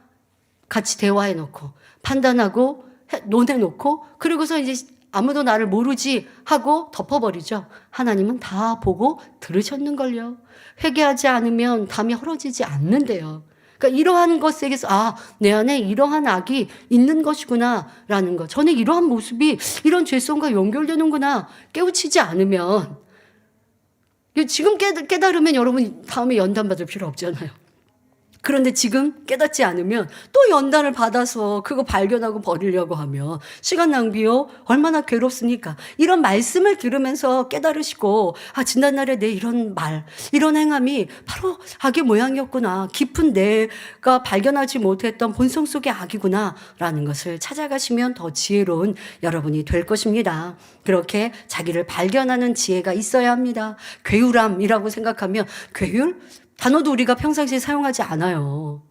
Speaker 2: 같이 대화해놓고 판단하고 논해놓고 그리고서 이제 아무도 나를 모르지 하고 덮어버리죠. 하나님은 다 보고 들으셨는걸요. 회개하지 않으면 담이 헐어지지 않는데요. 그러니까 이러한 것에게서 내 안에 이러한 악이 있는 것이구나 라는 것, 전에 이러한 모습이 이런 죄성과 연결되는구나 깨우치지 않으면, 지금 깨달으면 여러분 다음에 연단 받을 필요 없잖아요. 그런데 지금 깨닫지 않으면 또 연단을 받아서 그거 발견하고 버리려고 하면 시간 낭비요? 얼마나 괴롭습니까? 이런 말씀을 들으면서 깨달으시고 지난날에 내 이런 말, 이런 행함이 바로 악의 모양이었구나, 깊은 내가 발견하지 못했던 본성 속의 악이구나 라는 것을 찾아가시면 더 지혜로운 여러분이 될 것입니다. 그렇게 자기를 발견하는 지혜가 있어야 합니다. 괴율함이라고 생각하면, 괴율? 단어도 우리가 평상시에 사용하지 않아요.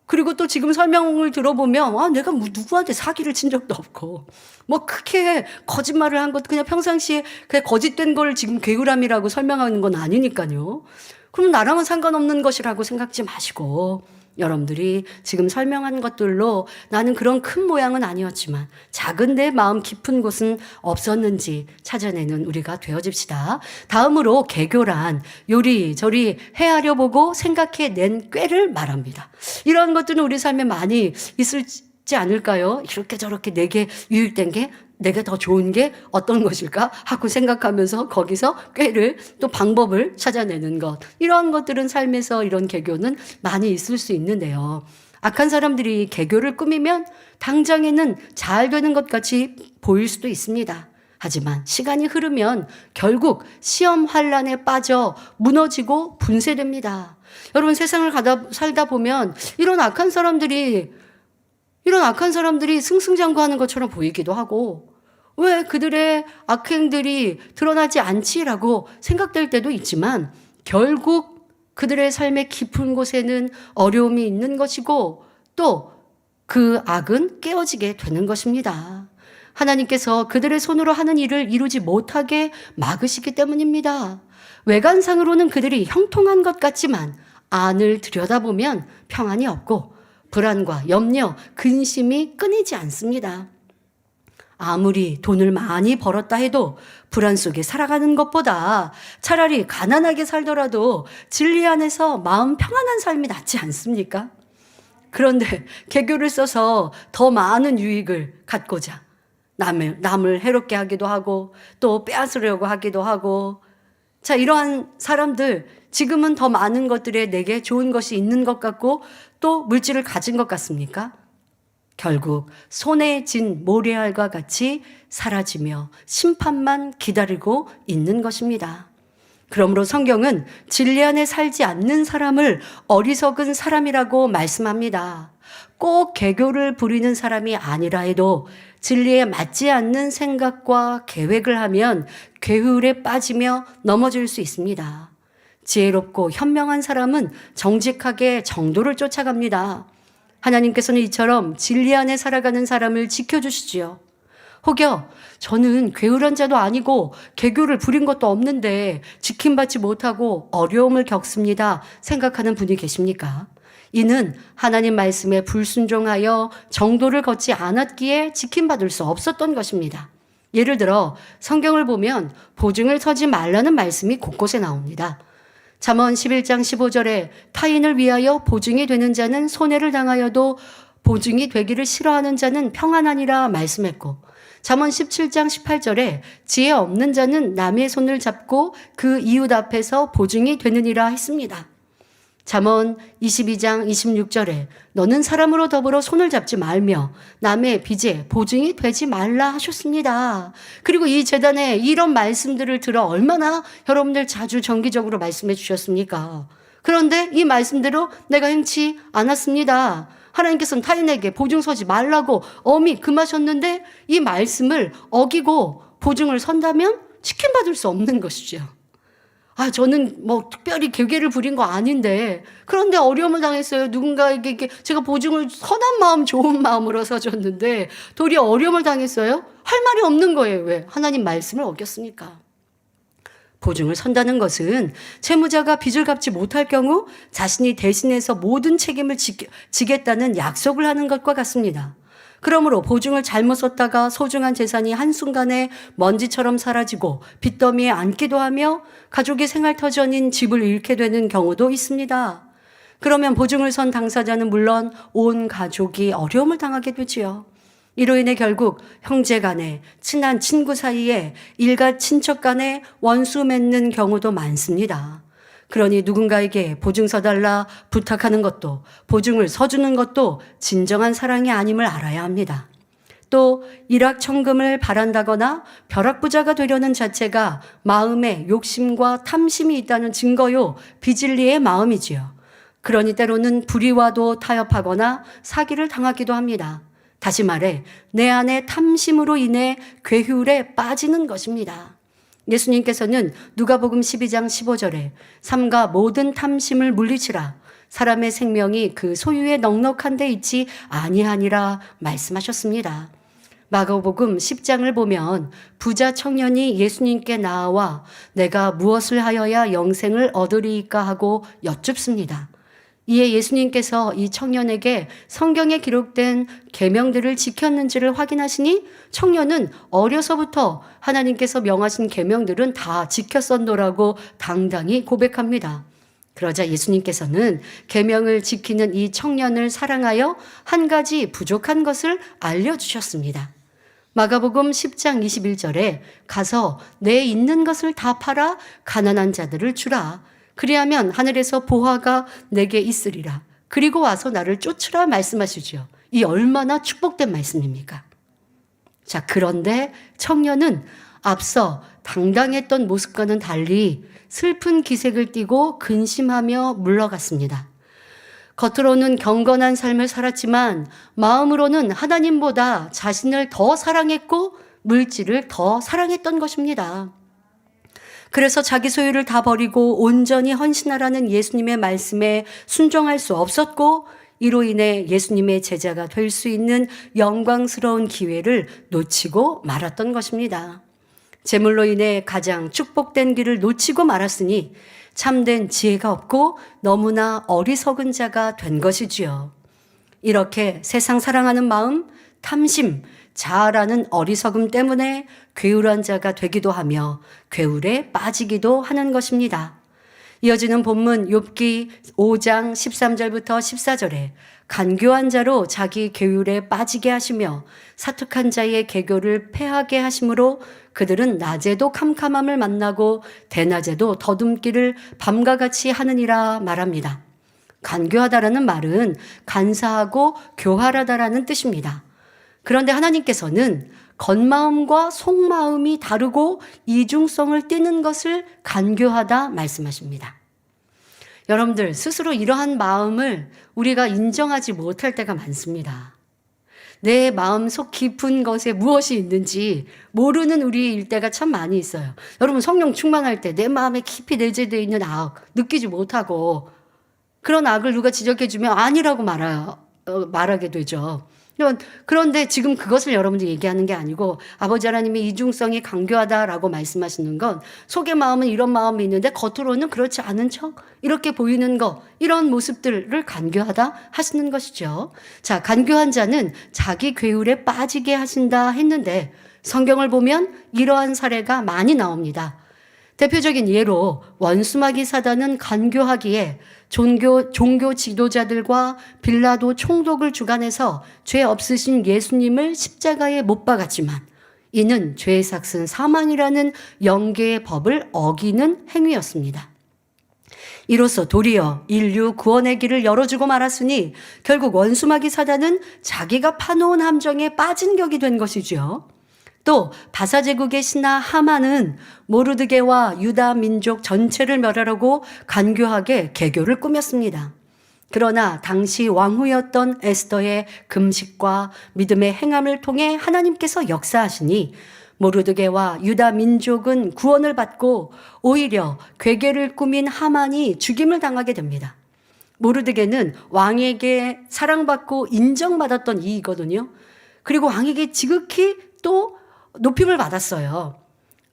Speaker 2: 그리고 또 지금 설명을 들어보면 내가 누구한테 사기를 친 적도 없고 뭐 크게 거짓말을 한 것, 그냥 평상시에 그냥 거짓된 걸 지금 괴울함이라고 설명하는 건 아니니까요. 그럼 나랑은 상관없는 것이라고 생각지 마시고, 여러분들이 지금 설명한 것들로 나는 그런 큰 모양은 아니었지만 작은 내 마음 깊은 곳은 없었는지 찾아내는 우리가 되어집시다. 다음으로 개교란 요리저리 헤아려 보고 생각해낸 꾀를 말합니다. 이런 것들은 우리 삶에 많이 있을지 않을까요? 이렇게 저렇게 내게 유익된 게, 내게 더 좋은 게 어떤 것일까 하고 생각하면서 거기서 꾀를, 또 방법을 찾아내는 것, 이런 것들은 삶에서 이런 개교는 많이 있을 수 있는데요. 악한 사람들이 개교를 꾸미면 당장에는 잘 되는 것 같이 보일 수도 있습니다. 하지만 시간이 흐르면 결국 시험 환란에 빠져 무너지고 분쇄됩니다. 여러분, 세상을 살다 보면 이런 악한 사람들이 승승장구하는 것처럼 보이기도 하고, 왜 그들의 악행들이 드러나지 않지라고 생각될 때도 있지만, 결국 그들의 삶의 깊은 곳에는 어려움이 있는 것이고 또 그 악은 깨어지게 되는 것입니다. 하나님께서 그들의 손으로 하는 일을 이루지 못하게 막으시기 때문입니다. 외관상으로는 그들이 형통한 것 같지만 안을 들여다보면 평안이 없고 불안과 염려, 근심이 끊이지 않습니다. 아무리 돈을 많이 벌었다 해도 불안 속에 살아가는 것보다 차라리 가난하게 살더라도 진리 안에서 마음 평안한 삶이 낫지 않습니까? 그런데 개교를 써서 더 많은 유익을 갖고자 남을 해롭게 하기도 하고 또 빼앗으려고 하기도 하고, 자, 이러한 사람들, 지금은 더 많은 것들에 내게 좋은 것이 있는 것 같고 또 물질을 가진 것 같습니까? 결국 손에 쥔 모래알과 같이 사라지며 심판만 기다리고 있는 것입니다. 그러므로 성경은 진리 안에 살지 않는 사람을 어리석은 사람이라고 말씀합니다. 꼭 개교를 부리는 사람이 아니라 해도 진리에 맞지 않는 생각과 계획을 하면 괴율에 빠지며 넘어질 수 있습니다. 지혜롭고 현명한 사람은 정직하게 정도를 쫓아갑니다. 하나님께서는 이처럼 진리 안에 살아가는 사람을 지켜주시지요. 혹여 저는 괴울한 자도 아니고 개교를 부린 것도 없는데 지킴받지 못하고 어려움을 겪습니다 생각하는 분이 계십니까? 이는 하나님 말씀에 불순종하여 정도를 걷지 않았기에 지킴받을 수 없었던 것입니다. 예를 들어 성경을 보면 보증을 서지 말라는 말씀이 곳곳에 나옵니다. 잠언 11장 15절에 타인을 위하여 보증이 되는 자는 손해를 당하여도 보증이 되기를 싫어하는 자는 평안하니라 말씀했고, 잠언 17장 18절에 지혜 없는 자는 남의 손을 잡고 그 이웃 앞에서 보증이 되느니라 했습니다. 잠언 22장 26절에 너는 사람으로 더불어 손을 잡지 말며 남의 빚에 보증이 되지 말라 하셨습니다. 그리고 이 재단에 이런 말씀들을 들어 얼마나 여러분들 자주 정기적으로 말씀해 주셨습니까? 그런데 이 말씀대로 내가 행치 않았습니다. 하나님께서는 타인에게 보증 서지 말라고 엄히 금하셨는데 이 말씀을 어기고 보증을 선다면 지킴받을 수 없는 것이죠. 저는 특별히 계계를 부린 거 아닌데 그런데 어려움을 당했어요. 누군가에게 제가 보증을 선한 마음, 좋은 마음으로 서줬는데 도리어 어려움을 당했어요. 할 말이 없는 거예요. 왜? 하나님 말씀을 어겼으니까. 보증을 선다는 것은 채무자가 빚을 갚지 못할 경우 자신이 대신해서 모든 책임을 지겠다는 약속을 하는 것과 같습니다. 그러므로 보증을 잘못 썼다가 소중한 재산이 한순간에 먼지처럼 사라지고 빚더미에 앉기도 하며 가족의 생활터전인 집을 잃게 되는 경우도 있습니다. 그러면 보증을 선 당사자는 물론 온 가족이 어려움을 당하게 되지요. 이로 인해 결국 형제 간에, 친한 친구 사이에, 일가 친척 간에 원수 맺는 경우도 많습니다. 그러니 누군가에게 보증 서달라 부탁하는 것도 보증을 서주는 것도 진정한 사랑이 아님을 알아야 합니다. 또 일확천금을 바란다거나 벼락부자가 되려는 자체가 마음에 욕심과 탐심이 있다는 증거요 비진리의 마음이지요. 그러니 때로는 불의와도 타협하거나 사기를 당하기도 합니다. 다시 말해 내 안에 탐심으로 인해 괴휼에 빠지는 것입니다. 예수님께서는 누가복음 12장 15절에 삼가 모든 탐심을 물리치라 사람의 생명이 그 소유에 넉넉한 데 있지 아니하니라 말씀하셨습니다. 마가복음 10장을 보면 부자 청년이 예수님께 나와 내가 무엇을 하여야 영생을 얻으리이까 하고 여쭙습니다. 이에 예수님께서 이 청년에게 성경에 기록된 계명들을 지켰는지를 확인하시니 청년은 어려서부터 하나님께서 명하신 계명들은 다 지켰었노라고 당당히 고백합니다. 그러자 예수님께서는 계명을 지키는 이 청년을 사랑하여 한 가지 부족한 것을 알려주셨습니다. 마가복음 10장 21절에 가서 내 있는 것을 다 팔아 가난한 자들을 주라. 그리하면 하늘에서 보화가 내게 있으리라. 그리고 와서 나를 쫓으라 말씀하시죠. 이 얼마나 축복된 말씀입니까? 자, 그런데 청년은 앞서 당당했던 모습과는 달리 슬픈 기색을 띠고 근심하며 물러갔습니다. 겉으로는 경건한 삶을 살았지만 마음으로는 하나님보다 자신을 더 사랑했고 물질을 더 사랑했던 것입니다. 그래서 자기 소유를 다 버리고 온전히 헌신하라는 예수님의 말씀에 순종할 수 없었고 이로 인해 예수님의 제자가 될 수 있는 영광스러운 기회를 놓치고 말았던 것입니다. 재물로 인해 가장 축복된 길을 놓치고 말았으니 참된 지혜가 없고 너무나 어리석은 자가 된 것이지요. 이렇게 세상 사랑하는 마음, 탐심, 자아라는 어리석음 때문에 괴울한 자가 되기도 하며 괴울에 빠지기도 하는 것입니다. 이어지는 본문 욥기 5장 13절부터 14절에 간교한 자로 자기 괴울에 빠지게 하시며 사특한 자의 계교를 패하게 하심으로 그들은 낮에도 캄캄함을 만나고 대낮에도 더듬기를 밤과 같이 하느니라 말합니다. 간교하다라는 말은 간사하고 교활하다라는 뜻입니다. 그런데 하나님께서는 겉마음과 속마음이 다르고 이중성을 띠는 것을 간교하다 말씀하십니다. 여러분들, 스스로 이러한 마음을 우리가 인정하지 못할 때가 많습니다. 내 마음 속 깊은 것에 무엇이 있는지 모르는 우리일 때가 참 많이 있어요. 여러분, 성령 충만할 때 내 마음에 깊이 내재되어 있는 악 느끼지 못하고 그런 악을 누가 지적해주면 아니라고 말하게 되죠. 그런데 지금 그것을 여러분들이 얘기하는 게 아니고 아버지 하나님의 이중성이 간교하다라고 말씀하시는 건 속의 마음은 이런 마음이 있는데 겉으로는 그렇지 않은 척 이렇게 보이는 거, 이런 모습들을 간교하다 하시는 것이죠. 자, 간교한 자는 자기 괴울에 빠지게 하신다 했는데 성경을 보면 이러한 사례가 많이 나옵니다. 대표적인 예로 원수마귀 사단은 간교하기에 종교 지도자들과 빌라도 총독을 주관해서 죄 없으신 예수님을 십자가에 못 박았지만 이는 죄의 삭은 사망이라는 영계의 법을 어기는 행위였습니다. 이로써 도리어 인류 구원의 길을 열어주고 말았으니 결국 원수마귀 사단은 자기가 파놓은 함정에 빠진 격이 된 것이죠. 또 바사제국의 신하 하만은 모르드게와 유다 민족 전체를 멸하려고 간교하게 계교를 꾸몄습니다. 그러나 당시 왕후였던 에스더의 금식과 믿음의 행함을 통해 하나님께서 역사하시니 모르드게와 유다 민족은 구원을 받고 오히려 괴계를 꾸민 하만이 죽임을 당하게 됩니다. 모르드게는 왕에게 사랑받고 인정받았던 이이거든요. 그리고 왕에게 지극히 또 높임을 받았어요.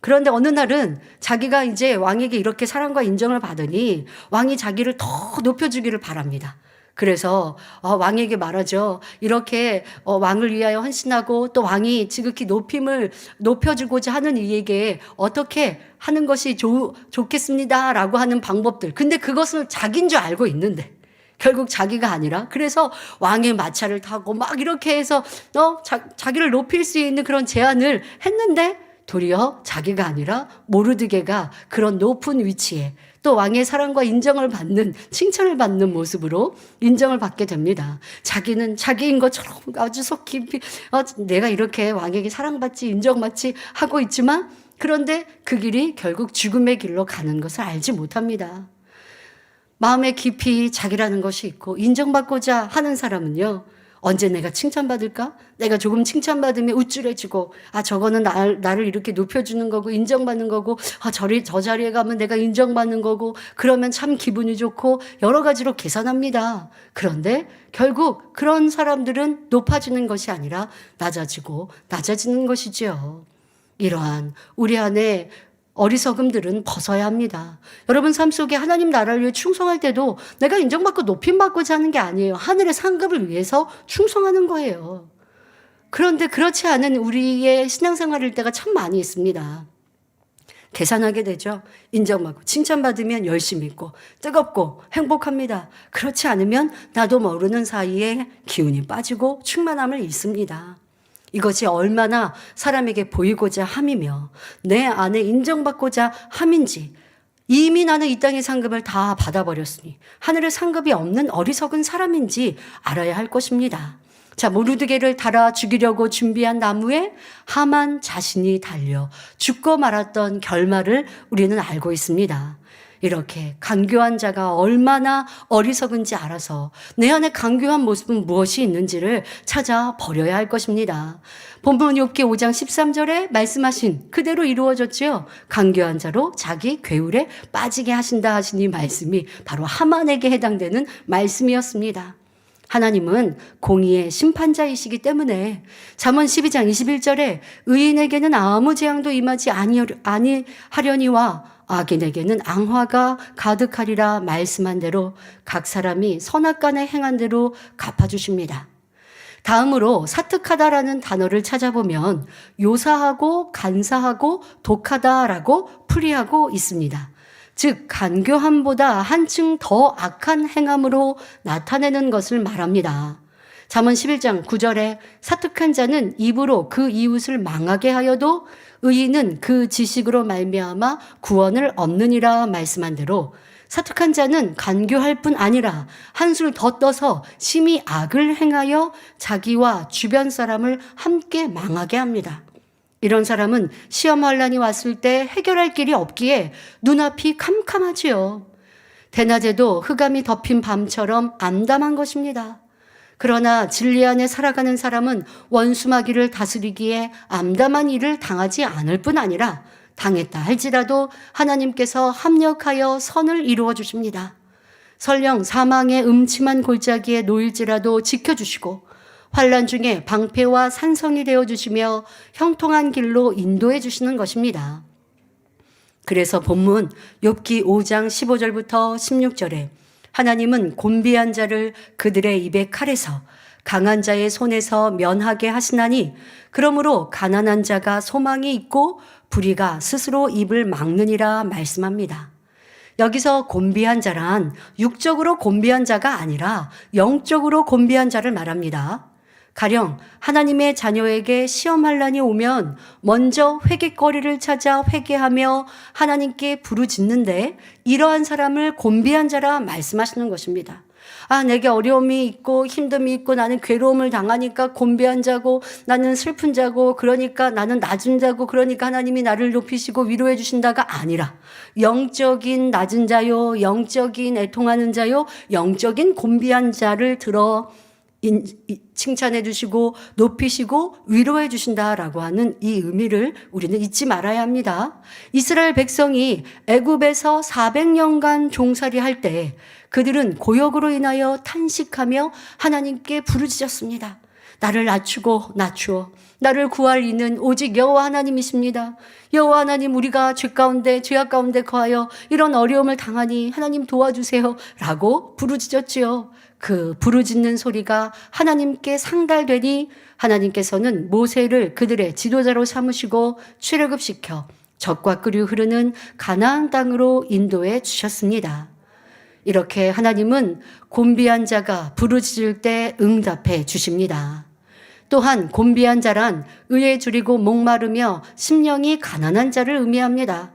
Speaker 2: 그런데 어느 날은 자기가 이제 왕에게 이렇게 사랑과 인정을 받으니 왕이 자기를 더 높여주기를 바랍니다. 그래서 왕에게 말하죠. 이렇게 왕을 위하여 헌신하고 또 왕이 지극히 높여주고자 하는 이에게 어떻게 하는 것이 좋겠습니다라고 하는 방법들. 근데 그것은 자기인 줄 알고 있는데 결국 자기가 아니라, 그래서 왕의 마차를 타고 막 이렇게 해서 자기를 높일 수 있는 그런 제안을 했는데 도리어 자기가 아니라 모르드게가 그런 높은 위치에 또 왕의 사랑과 인정을 받는, 칭찬을 받는 모습으로 인정을 받게 됩니다. 자기는 자기인 것처럼 아주 속 깊이 내가 이렇게 왕에게 사랑받지 인정받지 하고 있지만 그런데 그 길이 결국 죽음의 길로 가는 것을 알지 못합니다. 마음에 깊이 자기라는 것이 있고 인정받고자 하는 사람은요, 언제 내가 칭찬받을까? 내가 조금 칭찬받으면 우쭐해지고, 저거는 나를 이렇게 높여주는 거고 인정받는 거고, 저 자리에 가면 내가 인정받는 거고, 그러면 참 기분이 좋고 여러 가지로 계산합니다. 그런데 결국 그런 사람들은 높아지는 것이 아니라 낮아지는 것이지요. 이러한 우리 안에 어리석음들은 벗어야 합니다. 여러분 삶 속에 하나님 나라를 위해 충성할 때도 내가 인정받고 높임받고자 하는 게 아니에요. 하늘의 상급을 위해서 충성하는 거예요. 그런데 그렇지 않은 우리의 신앙생활일 때가 참 많이 있습니다. 계산하게 되죠. 인정받고 칭찬받으면 열심히 있고 뜨겁고 행복합니다. 그렇지 않으면 나도 모르는 사이에 기운이 빠지고 충만함을 잃습니다. 이것이 얼마나 사람에게 보이고자 함이며 내 안에 인정받고자 함인지, 이미 나는 이 땅의 상급을 다 받아버렸으니 하늘의 상급이 없는 어리석은 사람인지 알아야 할 것입니다. 자, 모르드게를 달아 죽이려고 준비한 나무에 하만 자신이 달려 죽고 말았던 결말을 우리는 알고 있습니다. 이렇게 간교한 자가 얼마나 어리석은지 알아서 내 안에 간교한 모습은 무엇이 있는지를 찾아 버려야 할 것입니다. 본문 욥기 5장 13절에 말씀하신 그대로 이루어졌지요. 간교한 자로 자기 괴울에 빠지게 하신다 하시니 말씀이 바로 하만에게 해당되는 말씀이었습니다. 하나님은 공의의 심판자이시기 때문에 잠언 12장 21절에 의인에게는 아무 재앙도 임하지 아니하려니와 악인에게는 앙화가 가득하리라 말씀한 대로 각 사람이 선악간에 행한 대로 갚아주십니다. 다음으로 사특하다라는 단어를 찾아보면 요사하고 간사하고 독하다라고 풀이하고 있습니다. 즉 간교함보다 한층 더 악한 행함으로 나타내는 것을 말합니다. 잠언 11장 9절에 사특한 자는 입으로 그 이웃을 망하게 하여도 의인은 그 지식으로 말미암아 구원을 얻느니라 말씀한 대로 사특한 자는 간교할 뿐 아니라 한술 더 떠서 심히 악을 행하여 자기와 주변 사람을 함께 망하게 합니다. 이런 사람은 시험 환란이 왔을 때 해결할 길이 없기에 눈앞이 캄캄하지요. 대낮에도 흑암이 덮인 밤처럼 암담한 것입니다. 그러나 진리 안에 살아가는 사람은 원수마귀를 다스리기에 암담한 일을 당하지 않을 뿐 아니라 당했다 할지라도 하나님께서 합력하여 선을 이루어 주십니다. 설령 사망의 음침한 골짜기에 놓일지라도 지켜주시고 환난 중에 방패와 산성이 되어주시며 형통한 길로 인도해 주시는 것입니다. 그래서 본문 욥기 5장 15절부터 16절에 하나님은 곤비한 자를 그들의 입에 칼에서 강한 자의 손에서 면하게 하시나니 그러므로 가난한 자가 소망이 있고 불의가 스스로 입을 막느니라 말씀합니다. 여기서 곤비한 자란 육적으로 곤비한 자가 아니라 영적으로 곤비한 자를 말합니다. 가령 하나님의 자녀에게 시험 환란이 오면 먼저 회개거리를 찾아 회개하며 하나님께 부르짖는데 이러한 사람을 곤비한 자라 말씀하시는 것입니다. 내게 어려움이 있고 힘듦이 있고 나는 괴로움을 당하니까 곤비한 자고 나는 슬픈 자고 그러니까 나는 낮은 자고 그러니까 하나님이 나를 높이시고 위로해 주신다가 아니라 영적인 낮은 자요, 영적인 애통하는 자요, 영적인 곤비한 자를 들어 칭찬해 주시고 높이시고 위로해 주신다라고 하는 이 의미를 우리는 잊지 말아야 합니다. 이스라엘 백성이 애굽에서 400년간 종살이 할 때 그들은 고역으로 인하여 탄식하며 하나님께 부르짖었습니다. 나를 낮추고 낮추어 나를 구할 이는 오직 여호와 하나님이십니다. 여호와 하나님, 우리가 죄악 가운데 거하여 이런 어려움을 당하니 하나님 도와주세요 라고 부르짖었지요. 그 부르짖는 소리가 하나님께 상달되니 하나님께서는 모세를 그들의 지도자로 삼으시고 출애굽시켜 젖과 꿀이 흐르는 가나안 땅으로 인도해 주셨습니다. 이렇게 하나님은 곤비한 자가 부르짖을 때 응답해 주십니다. 또한 곤비한 자란 의에 줄이고 목마르며 심령이 가난한 자를 의미합니다.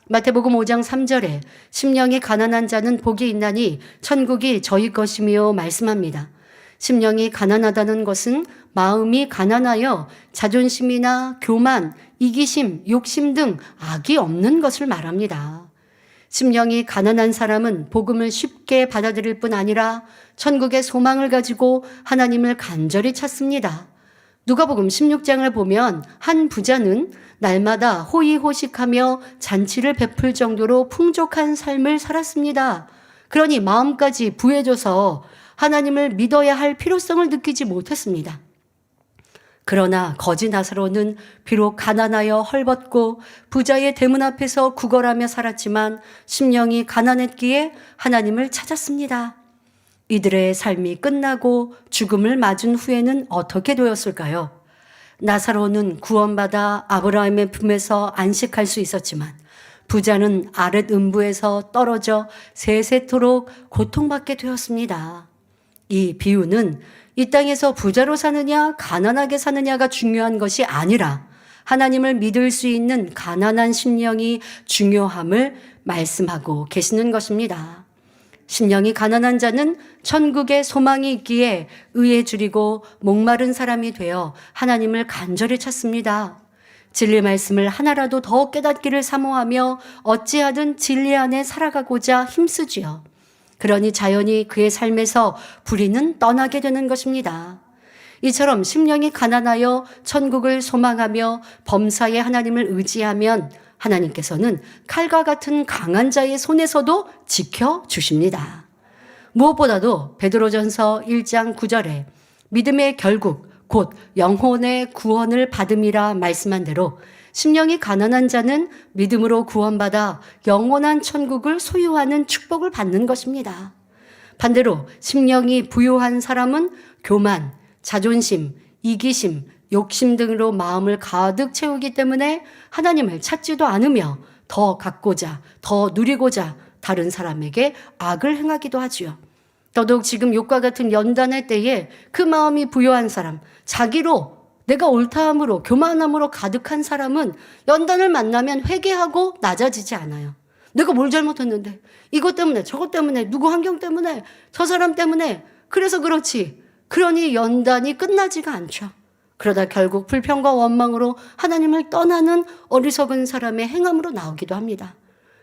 Speaker 2: 마태복음 5장 3절에 심령이 가난한 자는 복이 있나니 천국이 저희 것이며 말씀합니다. 심령이 가난하다는 것은 마음이 가난하여 자존심이나 교만, 이기심, 욕심 등 악이 없는 것을 말합니다. 심령이 가난한 사람은 복음을 쉽게 받아들일 뿐 아니라 천국의 소망을 가지고 하나님을 간절히 찾습니다. 누가복음 16장을 보면 한 부자는 날마다 호의호식하며 잔치를 베풀 정도로 풍족한 삶을 살았습니다. 그러니 마음까지 부해져서 하나님을 믿어야 할 필요성을 느끼지 못했습니다. 그러나 거지 나사로는 비록 가난하여 헐벗고 부자의 대문 앞에서 구걸하며 살았지만 심령이 가난했기에 하나님을 찾았습니다. 이들의 삶이 끝나고 죽음을 맞은 후에는 어떻게 되었을까요? 나사로는 구원받아 아브라함의 품에서 안식할 수 있었지만 부자는 아랫 음부에서 떨어져 세세토록 고통받게 되었습니다. 이 비유는 이 땅에서 부자로 사느냐 가난하게 사느냐가 중요한 것이 아니라 하나님을 믿을 수 있는 가난한 심령이 중요함을 말씀하고 계시는 것입니다. 심령이 가난한 자는 천국에 소망이 있기에 의에 줄이고 목마른 사람이 되어 하나님을 간절히 찾습니다. 진리 말씀을 하나라도 더 깨닫기를 사모하며 어찌하든 진리 안에 살아가고자 힘쓰지요. 그러니 자연히 그의 삶에서 불의는 떠나게 되는 것입니다. 이처럼 심령이 가난하여 천국을 소망하며 범사의 하나님을 의지하면 하나님께서는 칼과 같은 강한 자의 손에서도 지켜주십니다. 무엇보다도 베드로전서 1장 9절에 믿음의 결국 곧 영혼의 구원을 받음이라 말씀한 대로 심령이 가난한 자는 믿음으로 구원받아 영원한 천국을 소유하는 축복을 받는 것입니다. 반대로 심령이 부유한 사람은 교만, 자존심, 이기심, 욕심 등으로 마음을 가득 채우기 때문에 하나님을 찾지도 않으며 더 갖고자, 더 누리고자 다른 사람에게 악을 행하기도 하지요. 더더욱 지금 욥과 같은 연단의 때에 그 마음이 부유한 사람, 자기로 내가 옳다함으로 교만함으로 가득한 사람은 연단을 만나면 회개하고 낮아지지 않아요. 내가 뭘 잘못했는데 이것 때문에 저것 때문에 누구 환경 때문에 저 사람 때문에 그래서 그렇지. 그러니 연단이 끝나지가 않죠. 그러다 결국 불평과 원망으로 하나님을 떠나는 어리석은 사람의 행함으로 나오기도 합니다.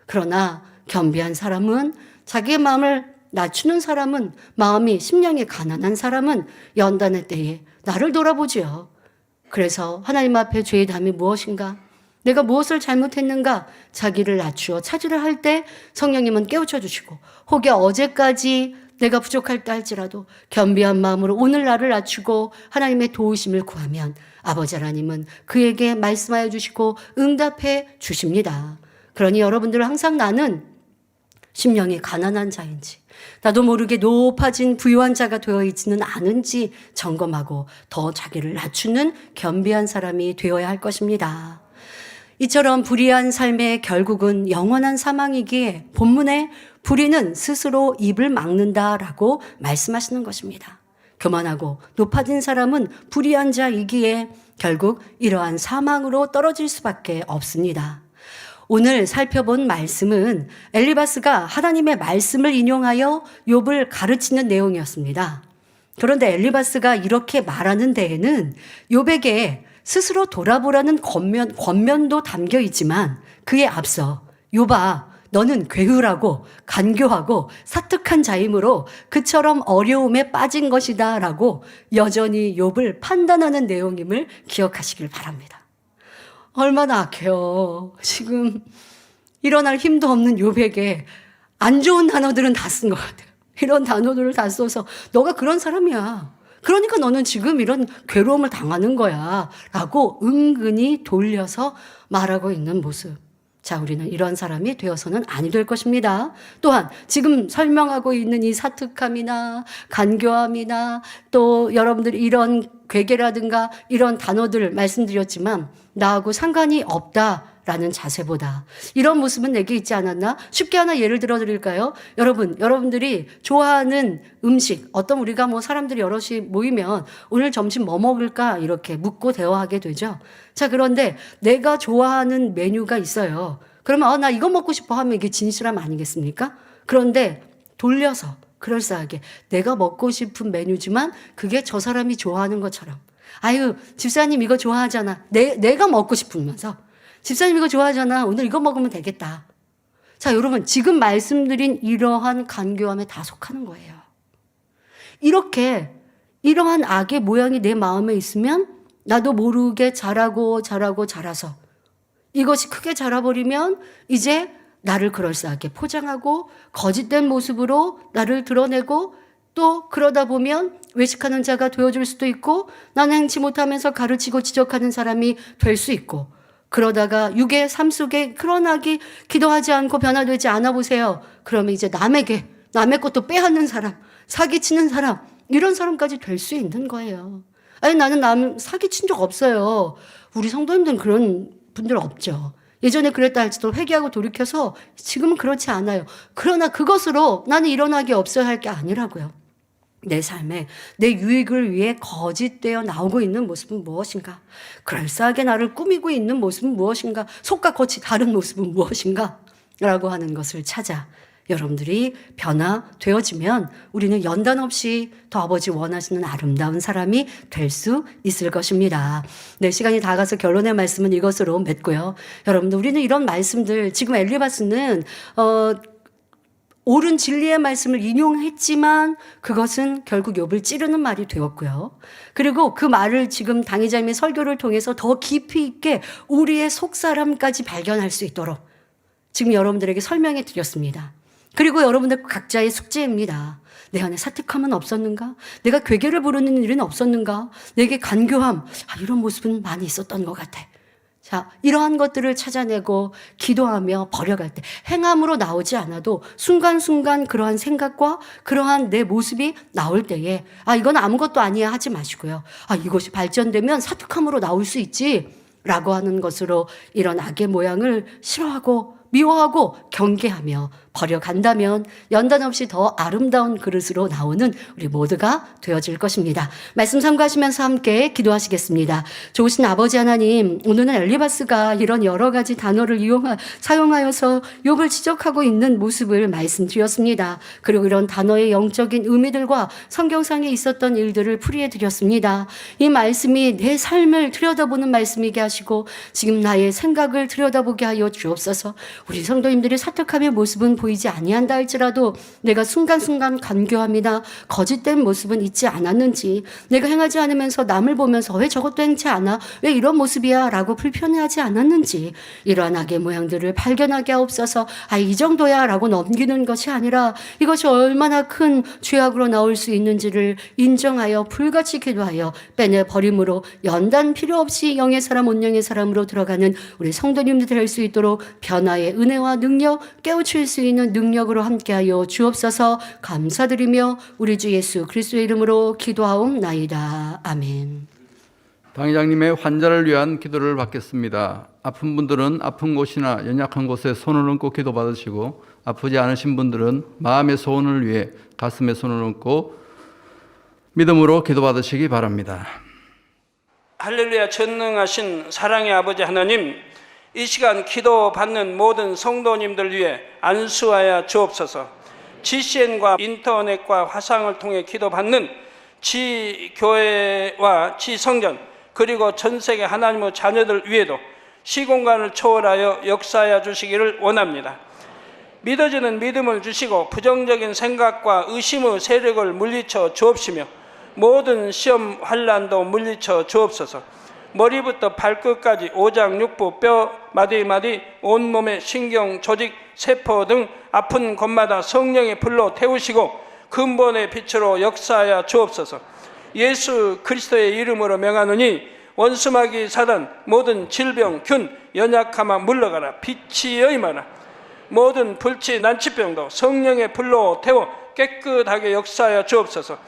Speaker 2: 그러나 겸비한 사람은, 자기의 마음을 낮추는 사람은, 마음이 심령이 가난한 사람은 연단의 때에 나를 돌아보지요. 그래서 하나님 앞에 죄의 담이 무엇인가? 내가 무엇을 잘못했는가? 자기를 낮추어 차지를 할 때 성령님은 깨우쳐 주시고, 혹여 어제까지 내가 부족할다 할지라도 겸비한 마음으로 오늘 나를 낮추고 하나님의 도우심을 구하면 아버지 하나님은 그에게 말씀하여 주시고 응답해 주십니다. 그러니 여러분들 항상 나는 심령이 가난한 자인지, 나도 모르게 높아진 부유한 자가 되어 있지는 않은지 점검하고 더 자기를 낮추는 겸비한 사람이 되어야 할 것입니다. 이처럼 불의한 삶의 결국은 영원한 사망이기에 본문에 불의는 스스로 입을 막는다라고 말씀하시는 것입니다. 교만하고 높아진 사람은 불의한 자이기에 결국 이러한 사망으로 떨어질 수밖에 없습니다. 오늘 살펴본 말씀은 엘리바스가 하나님의 말씀을 인용하여 욥을 가르치는 내용이었습니다. 그런데 엘리바스가 이렇게 말하는 데에는 욥에게 스스로 돌아보라는 권면도 담겨 있지만 그에 앞서 욥아, 너는 괴후하고 간교하고 사특한 자이므로 그처럼 어려움에 빠진 것이다 라고 여전히 욥을 판단하는 내용임을 기억하시길 바랍니다. 얼마나 악해요. 지금 일어날 힘도 없는 욥에게 안 좋은 단어들은 다 쓴 것 같아요. 이런 단어들을 다 써서 너가 그런 사람이야. 그러니까 너는 지금 이런 괴로움을 당하는 거야. 라고 은근히 돌려서 말하고 있는 모습. 자, 우리는 이런 사람이 되어서는 아니 될 것입니다. 또한 지금 설명하고 있는 이 사특함이나 간교함이나 또 여러분들이 이런 괴계라든가 이런 단어들 말씀드렸지만 나하고 상관이 없다라는 자세보다 이런 모습은 내게 있지 않았나? 쉽게 하나 예를 들어 드릴까요? 여러분들이 좋아하는 음식, 어떤 우리가 뭐 사람들이 여럿이 모이면 오늘 점심 뭐 먹을까? 이렇게 묻고 대화하게 되죠. 자, 그런데 내가 좋아하는 메뉴가 있어요. 그러면 나 이거 먹고 싶어 하면 이게 진실함 아니겠습니까? 그런데 돌려서 그럴싸하게 내가 먹고 싶은 메뉴지만 그게 저 사람이 좋아하는 것처럼, 아유 집사님 이거 좋아하잖아, 내가 먹고 싶으면서 집사님 이거 좋아하잖아, 오늘 이거 먹으면 되겠다. 자, 여러분 지금 말씀드린 이러한 간교함에 다 속하는 거예요. 이러한 악의 모양이 내 마음에 있으면 나도 모르게 자라서 이것이 크게 자라버리면 이제 나를 그럴싸하게 포장하고 거짓된 모습으로 나를 드러내고 또 그러다 보면 외식하는 자가 되어줄 수도 있고 나는 행치 못하면서 가르치고 지적하는 사람이 될 수 있고, 그러다가 육의 삶 속에 그런 악이 기도하지 않고 변화되지 않아 보세요. 그러면 이제 남의 것도 빼앗는 사람, 사기치는 사람, 이런 사람까지 될 수 있는 거예요. 아니 나는 남 사기친 적 없어요. 우리 성도님들은 그런 분들 없죠. 예전에 그랬다 할지도 회개하고 돌이켜서 지금은 그렇지 않아요. 그러나 그것으로 나는 이런 악이 없어야 할 게 아니라고요. 내 삶에 내 유익을 위해 거짓되어 나오고 있는 모습은 무엇인가? 그럴싸하게 나를 꾸미고 있는 모습은 무엇인가? 속과 겉이 다른 모습은 무엇인가? 라고 하는 것을 찾아 여러분들이 변화되어지면 우리는 연단 없이 더 아버지 원하시는 아름다운 사람이 될 수 있을 것입니다. 네, 시간이 다 가서 결론의 말씀은 이것으로 맺고요. 여러분들 우리는 이런 말씀들, 지금 엘리바스는 옳은 진리의 말씀을 인용했지만 그것은 결국 욥을 찌르는 말이 되었고요. 그리고 그 말을 지금 당회자님의 설교를 통해서 더 깊이 있게 우리의 속사람까지 발견할 수 있도록 지금 여러분들에게 설명해 드렸습니다. 그리고 여러분들 각자의 숙제입니다. 내 안에 사특함은 없었는가? 내가 괴계를 부르는 일은 없었는가? 내게 간교함, 이런 모습은 많이 있었던 것 같아. 자, 이러한 것들을 찾아내고 기도하며 버려갈 때 행함으로 나오지 않아도 순간순간 그러한 생각과 그러한 내 모습이 나올 때에 이건 아무것도 아니야 하지 마시고요. 이것이 발전되면 사특함으로 나올 수 있지 라고 하는 것으로 이런 악의 모양을 싫어하고 미워하고 경계하며 버려간다면 연단 없이 더 아름다운 그릇으로 나오는 우리 모두가 되어질 것입니다. 말씀 참고하시면서 함께 기도하시겠습니다. 좋으신 아버지 하나님, 오늘은 엘리바스가 이런 여러 가지 단어를 사용하여서 욥을 지적하고 있는 모습을 말씀드렸습니다. 그리고 이런 단어의 영적인 의미들과 성경상에 있었던 일들을 풀이해 드렸습니다. 이 말씀이 내 삶을 들여다보는 말씀이게 하시고 지금 나의 생각을 들여다보게 하여 주옵소서. 우리 성도님들이 사특함의 모습은 보이지 아니한다 할지라도 내가 순간순간 간교합니다. 거짓된 모습은 있지 않았는지, 내가 행하지 않으면서 남을 보면서 왜 저것도 행치 않아? 왜 이런 모습이야? 라고 불편해하지 않았는지, 이러한 악의 모양들을 발견하게 하옵소서. 이 정도야 라고 넘기는 것이 아니라 이것이 얼마나 큰 죄악으로 나올 수 있는지를 인정하여 불같이 기도하여 빼내버림으로 연단 필요 없이 영의 사람 온영의 사람으로 들어가는 우리 성도님들 될 수 있도록 변화의 은혜와 능력, 깨우칠 수 있는 능력으로 함께하여 주옵소서. 감사드리며 우리 주 예수 그리스도의 이름으로 기도하옵나이다. 아멘.
Speaker 1: 당회장님의 환자를 위한 기도를 받겠습니다. 아픈 분들은 아픈 곳이나 연약한 곳에 손을 얹고 기도받으시고, 아프지 않으신 분들은 마음의 소원을 위해 가슴에 손을 얹고 믿음으로 기도받으시기 바랍니다.
Speaker 3: 할렐루야. 전능하신 사랑의 아버지 하나님, 이 시간 기도받는 모든 성도님들 위해 안수하여 주옵소서. GCN과 인터넷과 화상을 통해 기도받는 지교회와 지성전, 그리고 전세계 하나님의 자녀들 위에도 시공간을 초월하여 역사하여 주시기를 원합니다. 믿어지는 믿음을 주시고 부정적인 생각과 의심의 세력을 물리쳐 주옵시며 모든 시험 환난도 물리쳐 주옵소서. 머리부터 발끝까지 오장육부, 뼈, 마디마디, 온몸의 신경, 조직, 세포 등 아픈 곳마다 성령의 불로 태우시고 근본의 빛으로 역사하여 주옵소서. 예수 그리스도의 이름으로 명하노니 원수마귀 사단, 모든 질병, 균, 연약함아 물러가라. 빛이 임하라. 모든 불치, 난치병도 성령의 불로 태워 깨끗하게 역사하여 주옵소서.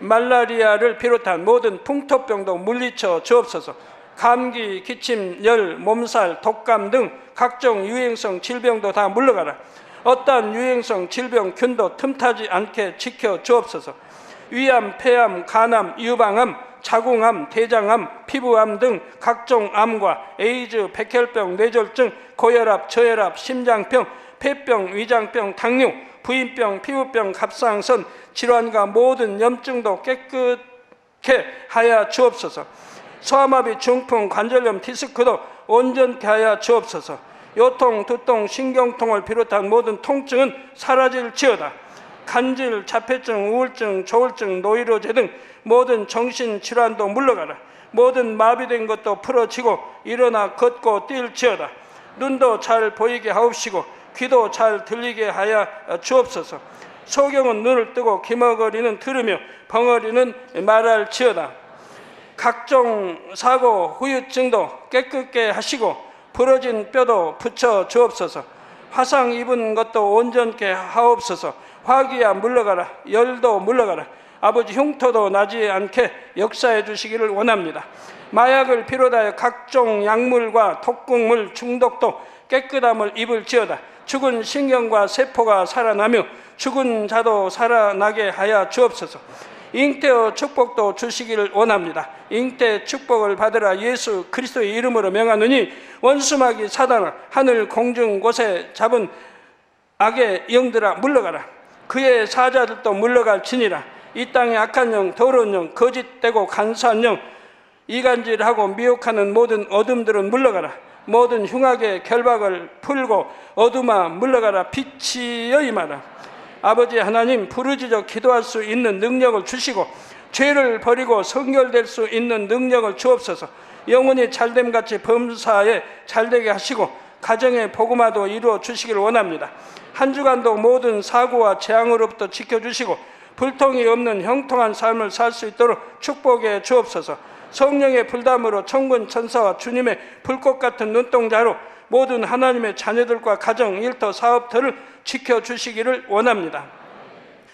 Speaker 3: 말라리아를 비롯한 모든 풍토병도 물리쳐 주옵소서. 감기, 기침, 열, 몸살, 독감 등 각종 유행성 질병도 다 물러가라. 어떠한 유행성 질병, 균도 틈타지 않게 지켜 주옵소서. 위암, 폐암, 간암, 유방암, 자궁암, 대장암, 피부암 등 각종 암과 에이즈, 백혈병, 뇌졸중, 고혈압, 저혈압, 심장병, 폐병, 위장병, 당뇨, 부인병, 피부병, 갑상선 질환과 모든 염증도 깨끗게 하여 주옵소서. 소아마비, 중풍, 관절염, 디스크도 온전케 하여 주옵소서. 요통, 두통, 신경통을 비롯한 모든 통증은 사라질지어다. 간질, 자폐증, 우울증, 조울증, 노이로제 등 모든 정신질환도 물러가라. 모든 마비된 것도 풀어지고 일어나 걷고 뛸지어다. 눈도 잘 보이게 하옵시고 귀도 잘 들리게 하여 주옵소서. 소경은 눈을 뜨고 기머거리는 들으며 벙어리는 말할지어다. 각종 사고, 후유증도 깨끗게 하시고 부러진 뼈도 붙여 주옵소서. 화상 입은 것도 온전케 하옵소서. 화기야 물러가라. 열도 물러가라. 아버지 흉터도 나지 않게 역사해 주시기를 원합니다. 마약을 비롯하여 각종 약물과 독극물 중독도 깨끗함을 입을지어다. 죽은 신경과 세포가 살아나며 죽은 자도 살아나게 하여 주옵소서. 잉태의 축복도 주시기를 원합니다. 잉태 축복을 받으라. 예수 그리스도의 이름으로 명하노니 원수마귀 사단아, 하늘 공중 곳에 잡은 악의 영들아 물러가라. 그의 사자들도 물러갈지니라. 이 땅의 악한 영, 더러운 영, 거짓되고 간사한 영, 이간질하고 미혹하는 모든 어둠들은 물러가라. 모든 흉악의 결박을 풀고 어둠아 물러가라. 빛이 임하라. 아버지 하나님, 부르짖어 기도할 수 있는 능력을 주시고 죄를 버리고 성결될 수 있는 능력을 주옵소서. 영혼이 잘됨같이 범사에 잘되게 하시고 가정의 복음화도 이루어 주시기를 원합니다. 한 주간도 모든 사고와 재앙으로부터 지켜주시고 불통이 없는 형통한 삶을 살 수 있도록 축복해 주옵소서. 성령의 불담으로 천군 천사와 주님의 불꽃 같은 눈동자로 모든 하나님의 자녀들과 가정, 일터, 사업터를 지켜주시기를 원합니다.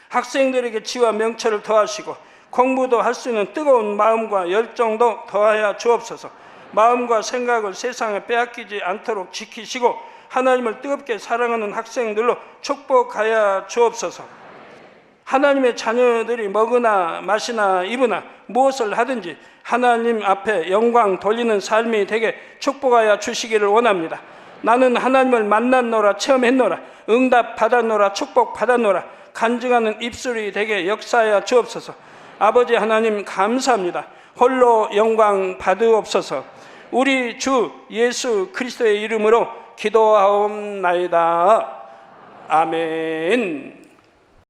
Speaker 3: 학생들에게 지와 명철을 더하시고 공부도 할 수 있는 뜨거운 마음과 열정도 더하여 주옵소서. 마음과 생각을 세상에 빼앗기지 않도록 지키시고 하나님을 뜨겁게 사랑하는 학생들로 축복하여 주옵소서. 하나님의 자녀들이 먹으나 마시나 입으나 무엇을 하든지 하나님 앞에 영광 돌리는 삶이 되게 축복하여 주시기를 원합니다. 나는 하나님을 만났노라, 체험했노라, 응답 받았노라, 축복 받았노라, 간증하는 입술이 되게 역사하여 주옵소서. 아버지 하나님 감사합니다. 홀로 영광 받으옵소서. 우리 주 예수 그리스도의 이름으로 기도하옵나이다. 아멘.